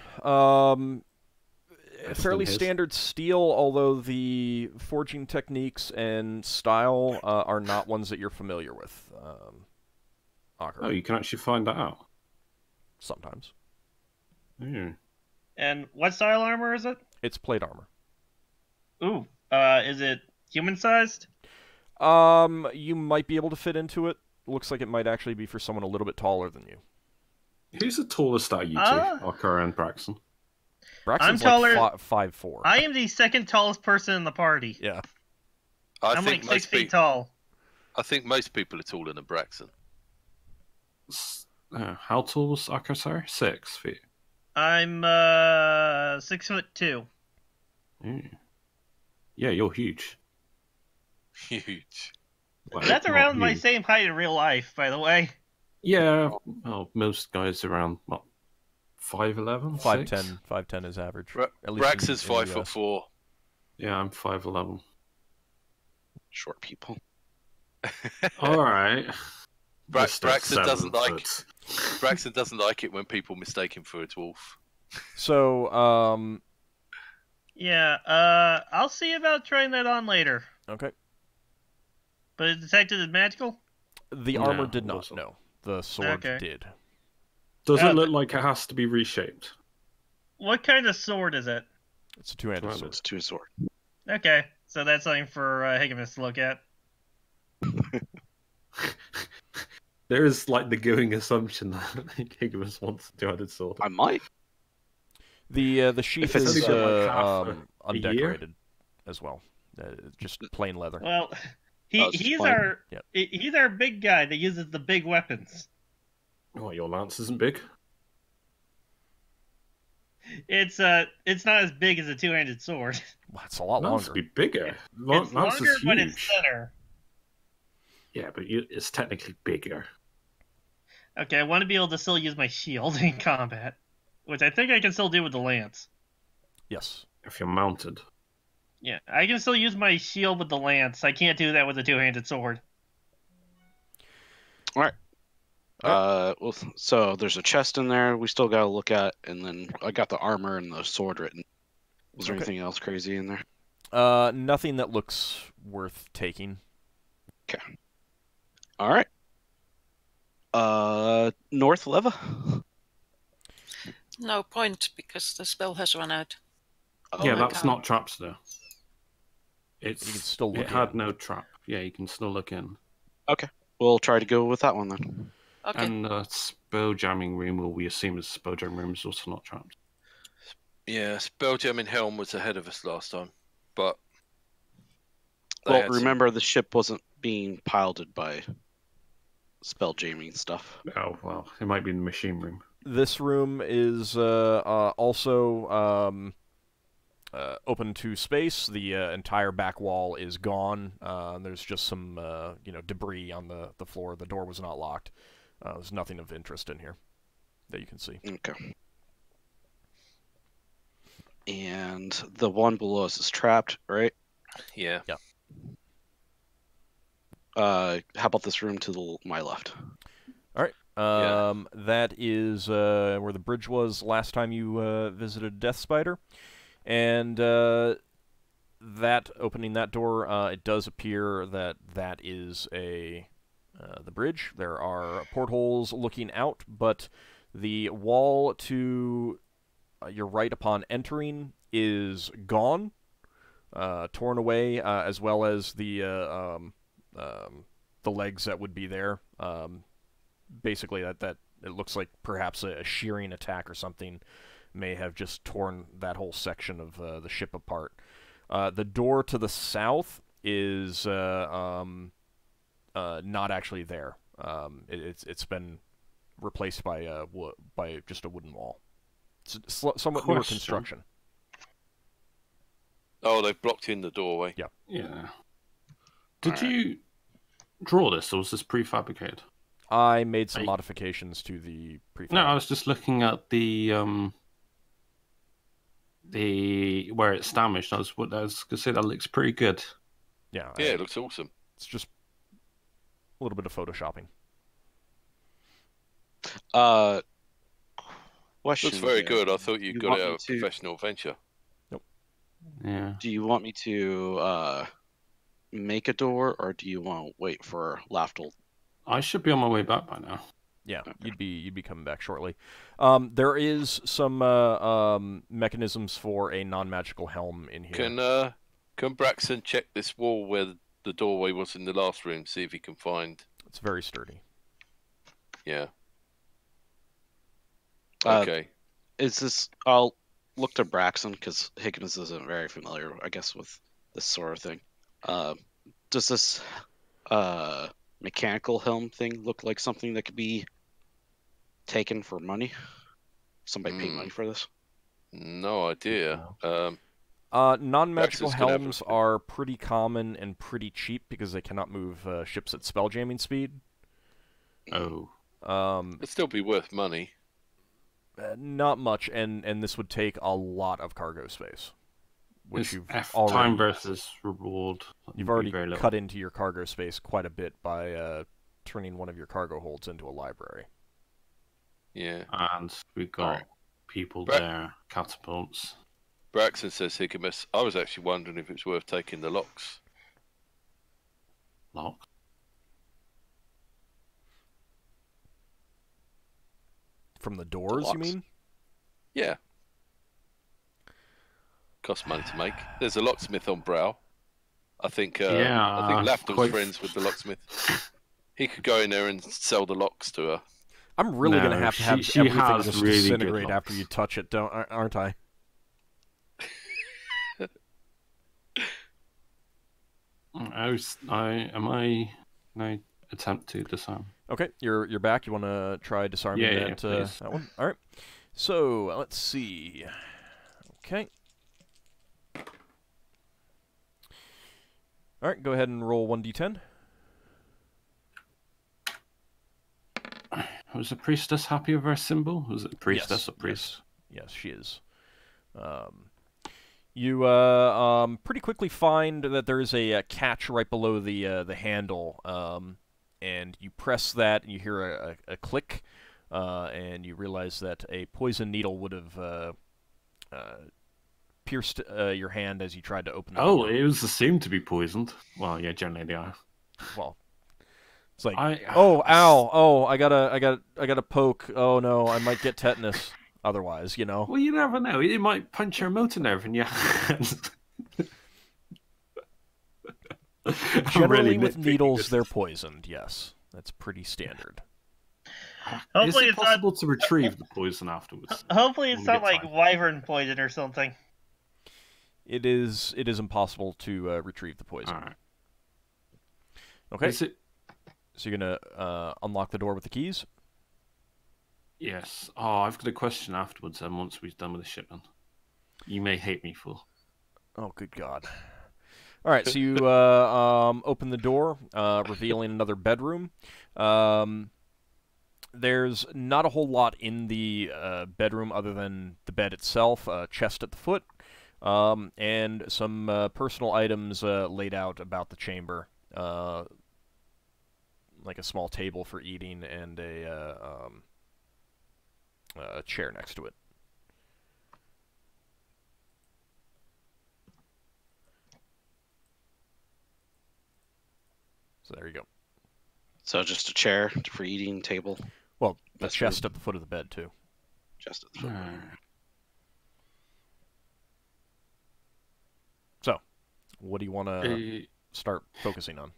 Fairly his. standard steel, although the forging techniques and style are not ones that you're familiar with. Ockar. Oh, you can actually find that out. Sometimes. Hmm. And what style armor is it? It's plate armor. Ooh, is it human-sized? You might be able to fit into it. Looks like it might actually be for someone a little bit taller than you. Who's the tallest out of you two, Ockar and Braxon? Braxton's I'm taller. like 5'4". I am the second tallest person in the party. Yeah. I'm like 6 feet tall. I think most people are taller than Braxon. How tall was Ockar, sorry? 6 feet. I'm 6'2". Mm. Yeah, you're huge. Huge. Well, That's not around my you. same height in real life, by the way. Yeah, well, most guys around, what, 5'11"? 5'10". 5'10" is average. At least Braxon's in the 5'4". Yeah, I'm 5'11". Short people. Alright. Braxton doesn't like Braxton doesn't like it when people mistake him for a dwarf. So, Yeah, I'll see about trying that on later. okay. But it detected as magical? The No, armor did it not, wasn't. no. The sword Okay. did. Does it look like it has to be reshaped? What kind of sword is it? It's a two-handed Well, sword. It's two sword. Okay, so that's something for Higgimus to look at. There is, like, the going assumption that Higgimus wants a two-handed sword. I might. The sheath It's is only been, like, half a year? undecorated as well. Just plain leather. Well, That's he's fine. our Yep. he's our big guy that uses the big weapons. Oh, your lance isn't big? It's not as big as a two-handed sword. Well, it's a lot Lance longer. would be bigger. It's Lance longer, is but huge. it's thinner. Yeah, but it's technically bigger. Okay, I want to be able to still use my shield in combat, which I think I can still do with the lance. Yes. If you're mounted. Yeah, I can still use my shield with the lance. I can't do that with a two-handed sword. Well, so there's a chest in there we still gotta look at, and then I got the armor and the sword written. Was there Okay. anything else crazy in there? Nothing that looks worth taking. Okay. All right. North Leva. No point, because the spell has run out. Oh, yeah, my that's God. not traps though. It's You can still look it had in. no trap. Yeah, you can still look in. We'll try to go with that one then. Okay. And spell jamming room, will we assume is spell jamming room is also not trapped. Yeah, Spelljammer Helm was ahead of us last time, but they Well, had some- remember the ship wasn't being piloted by spell jamming stuff. Oh well, it might be in the machine room. This room is also open to space. The entire back wall is gone. There's just some debris on the floor. The door was not locked. There's nothing of interest in here that you can see. Okay. And the one below us is trapped, right? yeah. How about this room to my left? All right. That is where the bridge was last time you visited Death Spider. And that opening that door, it does appear that is the bridge. There are portholes looking out, but the wall to your right upon entering is gone. torn away, as well as the legs that would be there. Basically, that it looks like perhaps a shearing attack or something may have just torn that whole section of the ship apart. The door to the south is not actually there. It's been replaced by just a wooden wall. It's somewhat newer construction. Oh, they've blocked in the doorway. Yeah. Yeah. Did you draw this, or was this prefabricated? I made some modifications to the prefab. No, I was just looking at the where it's damaged. I was gonna say that looks pretty good. Yeah. Yeah, it looks awesome. It's just a little bit of photoshopping. Question. Looks very good. I thought you got want it me out of professional venture. Nope. Yeah. Do you want me to make a door, or do you want to wait for Lafdul? I should be on my way back by now. Yeah, you'd be coming back shortly. There is some mechanisms for a non-magical helm in here. Can Braxon check this wall where the doorway was in the last room? See if he can find. It's very sturdy. Yeah. Okay. Is this? I'll look to Braxon because Higgimus isn't very familiar, I guess, with this sort of thing. Does this mechanical helm thing look like something that could be taken for money? Somebody pay money for this? No idea. Non-magical helms are pretty common and pretty cheap because they cannot move ships at spelljamming speed. Oh. It'd still be worth money. Not much, and this would take a lot of cargo space. Which you've already, time versus reward. You've already cut into your cargo space quite a bit by turning one of your cargo holds into a library. Yeah. And we've got people there, catapults. Braxon says, Higgimus, I was actually wondering if it's worth taking the locks. Lock? From the doors, you mean? Yeah. Costs money to make. There's a locksmith on Brow. I think Lafdul's friends with the locksmith. He could go in there and sell the locks to her. I'm really going to have she everything just really disintegrate after you touch it, aren't I? I attempt to disarm. Okay, you're back. You want to try disarming that one? All right. So let's see. Okay. All right, go ahead and roll 1d10. Was the priestess happy with her symbol? Was it priestess or priest? Yes, she is. You pretty quickly find that there is a catch right below the handle, and you press that, and you hear a click, and you realize that a poison needle would have pierced your hand as you tried to open the door. It was assumed to be poisoned. Well, yeah, generally they are. Well, it's like, ow, oh, I gotta poke. Oh no, I might get tetanus. Otherwise, you know. Well, you never know. It might punch your motor nerve in your hand. Generally, with needles, they're poisoned. Yes, that's pretty standard. Hopefully, is it it's possible to retrieve the poison afterwards? Hopefully, it's not like wyvern poison or something. It is impossible to retrieve the poison. All right. Okay. So you're gonna unlock the door with the keys? Yes. Oh, I've got a question afterwards. Then once we've done with the shipment, you may hate me for. Oh, good God! All right. So you open the door, revealing another bedroom. There's not a whole lot in the bedroom other than the bed itself, a chest at the foot, and some personal items laid out about the chamber, like a small table for eating and a chair next to it. So there you go. So just a chair for eating, table. Well, the chest at the foot of the bed too. Chest at the foot. So, What do you want to start focusing on?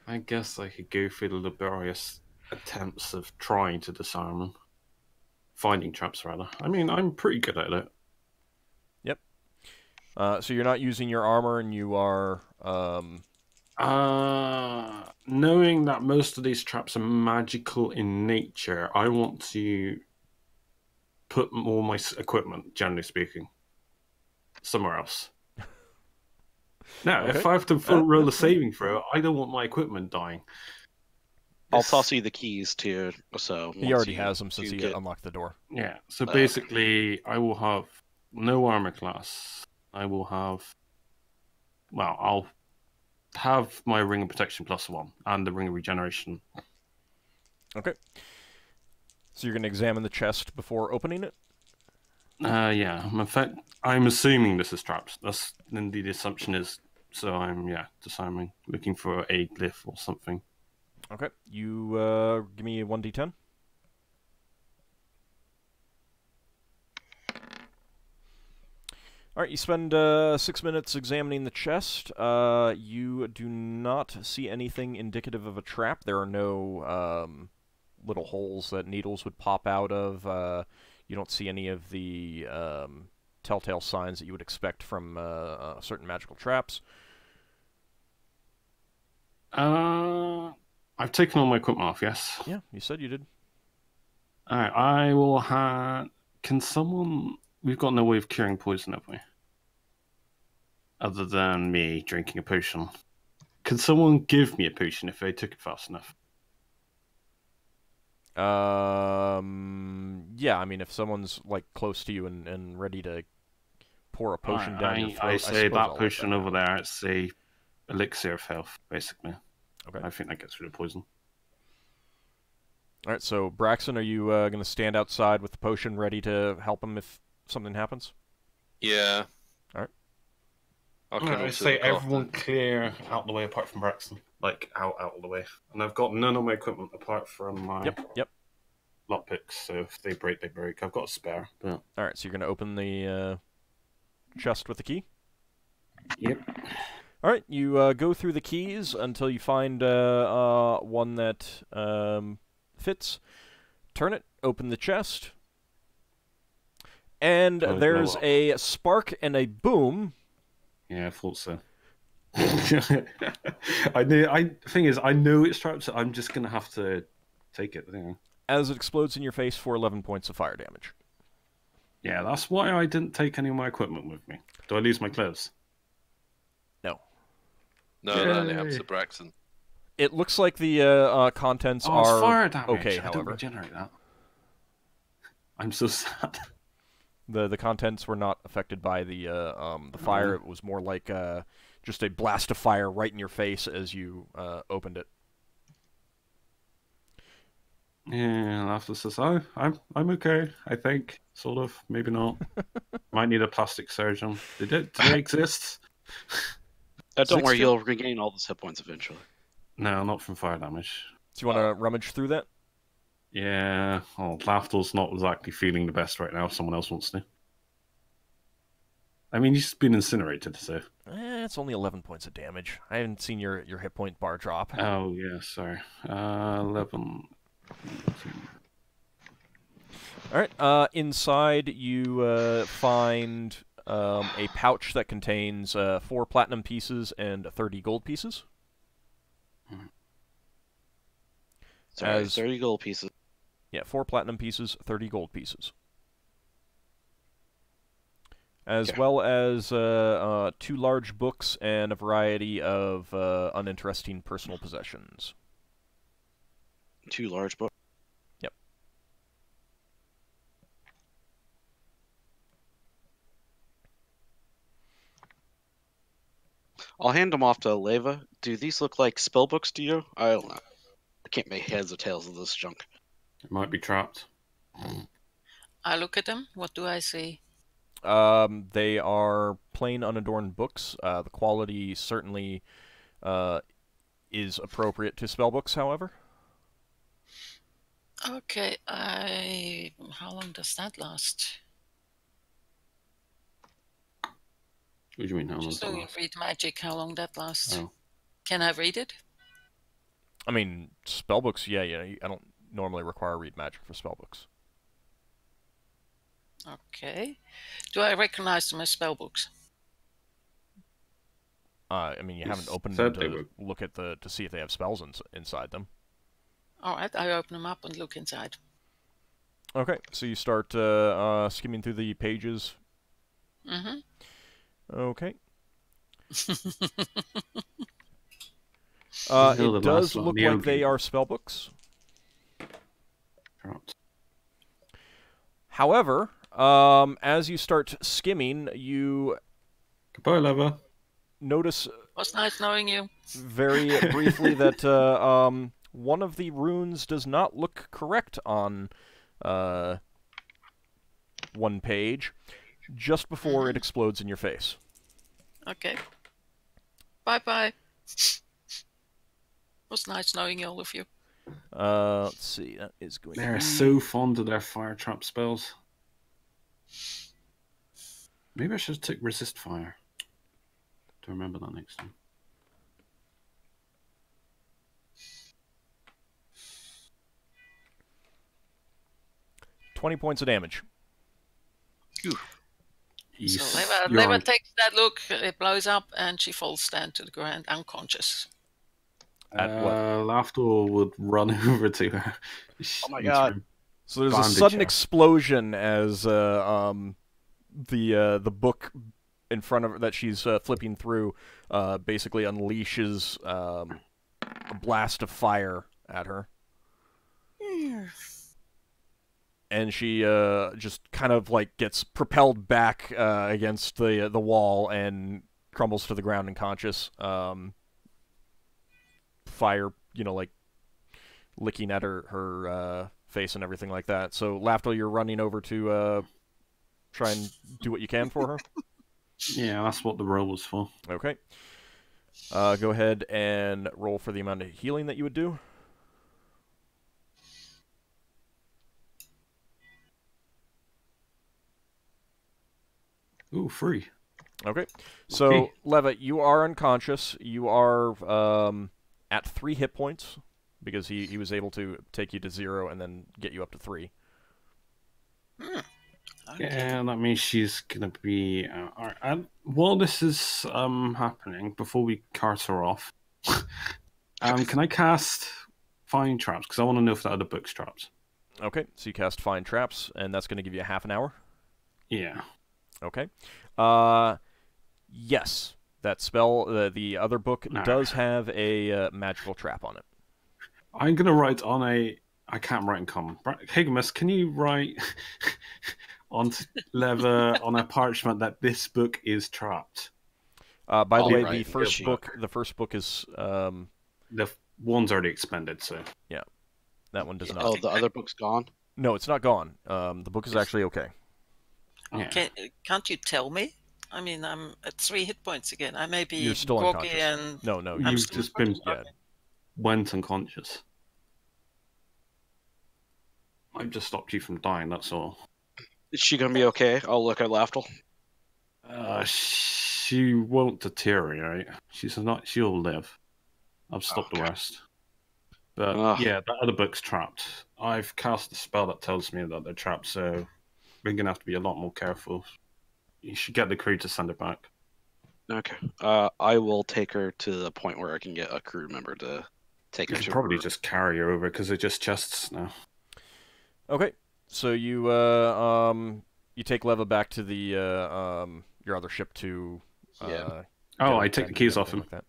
I guess I could go through the laborious attempts of trying to disarm them. Finding traps, rather. I mean, I'm pretty good at it. Yep. So you're not using your armor, and you are... Knowing that most of these traps are magical in nature, I want to put all my equipment, generally speaking, somewhere else. Now, Okay. if I have to roll a saving throw, I don't want my equipment dying. I'll toss you the keys too. So he already has them since he unlocked the door. Yeah. So basically, I will have no armor class. I will have. Well, I'll have my ring of protection +1 and the ring of regeneration. Okay. So you're going to examine the chest before opening it? Yeah. In fact, I'm assuming this is traps. That's indeed the assumption is. So I'm disarming, looking for a glyph or something. Okay. You give me a 1d10. Alright, you spend 6 minutes examining the chest. You do not see anything indicative of a trap. There are no little holes that needles would pop out of. You don't see any of the telltale signs that you would expect from certain magical traps. I've taken all my equipment off, yes? Yeah, you said you did. Alright, I will have... Can someone... We've got no way of curing poison, have we? Other than me drinking a potion. Can someone give me a potion if they took it fast enough? Yeah, I mean, if someone's, like, close to you and ready to pour a potion down your throat, I say that potion over there, it's a elixir of health, basically. Okay. I think that gets rid of poison. Alright, so, Braxon, are you going to stand outside with the potion ready to help him if something happens? Yeah. Alright. I say everyone clear out the way apart from Braxon. Like, out of the way. And I've got none of my equipment apart from my Yep. lockpicks, so if they break, they break. I've got a spare, but... Alright, so you're going to open the chest with the key? Yep. Alright, you go through the keys until you find one that fits. Turn it, open the chest, and there's a spark and a boom. Yeah, I thought so. Thing is, I know it's trapped, so I'm just going to have to take it. You know. As it explodes in your face for 11 points of fire damage. Yeah, that's why I didn't take any of my equipment with me. Do I lose my clothes? No. No, that only happens to Braxon. It looks like the contents are fire damage. okay, I however. don't regenerate that. I'm so sad. The contents were not affected by the fire. It was more like just a blast of fire right in your face as you opened it. Yeah, Lafdul says, "Oh, I'm okay. I think, sort of, maybe not. Might need a plastic surgeon. Do they exist? Don't worry, you'll regain all those hit points eventually. No, not from fire damage. Do you want to rummage through that? Yeah, Lafdul's not exactly feeling the best right now if someone else wants to. I mean, he's just been incinerated, so... It's only 11 points of damage. I haven't seen your hit point bar drop. Oh, yeah, sorry. 11... Alright, inside you find a pouch that contains 4 platinum pieces and 30 gold pieces. Sorry, 30 gold pieces. Yeah, 4 platinum pieces, 30 gold pieces. As well as 2 large books and a variety of uninteresting personal possessions. 2 large books? Yep. I'll hand them off to Leva. Do these look like spell books to you? I don't know. I can't make heads or tails of this junk. It might be trapped. I look at them. What do I see? They are plain, unadorned books. The quality certainly is appropriate to spellbooks, however. Okay, how long does that last? What do you mean? How long Just does that doing last? read magic, how long that lasts. Oh. Can I read it? I mean, spellbooks, yeah, I don't normally require read magic for spellbooks. Okay. Do I recognize them as spellbooks? I mean, you haven't opened said them they to were. look at to see if they have spells inside them. All right, I open them up and look inside. Okay, so you start skimming through the pages. Mm-hmm. Okay. Until It the last does one, look the like they Elgin. are spellbooks. Trapped. However, as you start skimming, you Goodbye, Leva. notice Was nice knowing you. very briefly that one of the runes does not look correct on one page, just before it explodes in your face. Okay. Bye-bye. Was nice knowing all of you. Let's see, that is going to They're be... so fond of their fire trap spells. Maybe I should take resist fire. To remember that next time. $20 points of damage. Yes, So you're Leva on- takes that look, it blows up, and she falls down to the ground unconscious. At what? Lafdul would run over to her. Oh my God. So there's a Bandage sudden her. explosion as the book in front of her that she's flipping through basically unleashes a blast of fire at her, and she just kind of like gets propelled back against the wall and crumbles to the ground unconscious. Fire, like licking at her face and everything like that. So, Lafdul, you're running over to try and do what you can for her? Yeah, that's what the roll was for. Okay. Go ahead and roll for the amount of healing that you would do. Ooh, free. Okay. So, Okay. Leva, you are unconscious. You are at 3 hit points, because he was able to take you to 0 and then get you up to 3. Okay. Yeah, that means she's gonna be. Alright, while this is happening, before we cart her off, can I cast Fine Traps? Because I want to know if that other book's traps. Okay, so you cast Find Traps, and that's going to give you a half an hour. Yeah. Okay. Yes, that spell, the other book, does have a magical trap on it. I'm gonna write on a. I can't write in common. Higgimus, can you write on Leva on a parchment that this book is trapped? By the way, right. the first book is The one's already expended, so that one does not. Oh, the other book's gone? No, it's not gone. The book is actually okay. yeah. Can't you tell me? I mean, I'm at 3 hit points again. I may be You're still groggy unconscious. and No, I'm You've still just been unconscious. went unconscious. I've just stopped you from dying. That's all. Is she gonna be okay? I'll look at Lafdul. She won't deteriorate. She'll live. I've stopped the Okay. rest. But Ugh. yeah, that other book's trapped. I've cast a spell that tells me that they're trapped, so we're gonna have to be a lot more careful. You should get the crew to send it back. Okay. I will take her to the point where I can get a crew member to take You her should to probably her. just carry her over because they're just chests now. Okay, so you take Leva back to the your other ship to Yeah. I take the keys off him. Like that.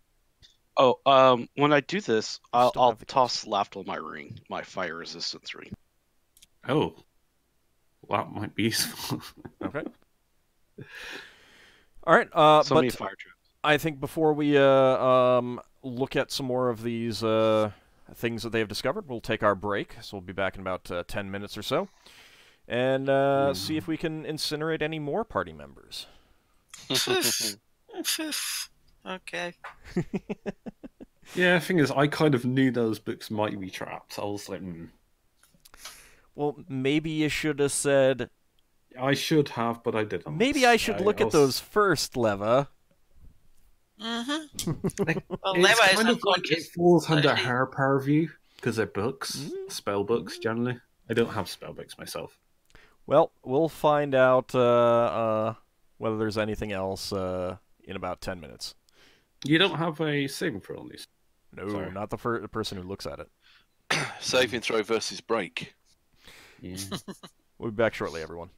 Oh, when I do this, Still I'll have the toss Lafdul my ring, my fire resistance ring. Oh, well, that might be useful. Okay. All right. So many But fire traps. I think before we look at some more of these things that they have discovered, we'll take our break. So we'll be back in about 10 minutes or so, and see if we can incinerate any more party members. Okay. Yeah, the thing is, I kind of knew those books might be trapped. I was like, Well, maybe you should have said, I should have, but I didn't. maybe I should look at was- those first, Leva. Mm-hmm. Like, Well, it's Leva is kind of like it unconscious. falls under Actually- her purview because they're books, spell books generally. I don't have spell books myself. Well, we'll find out whether there's anything else in about 10 minutes. You don't have a saving throw on these. No, Sorry. not the person who looks at it. Saving throw versus break. Yeah. We'll be back shortly, everyone.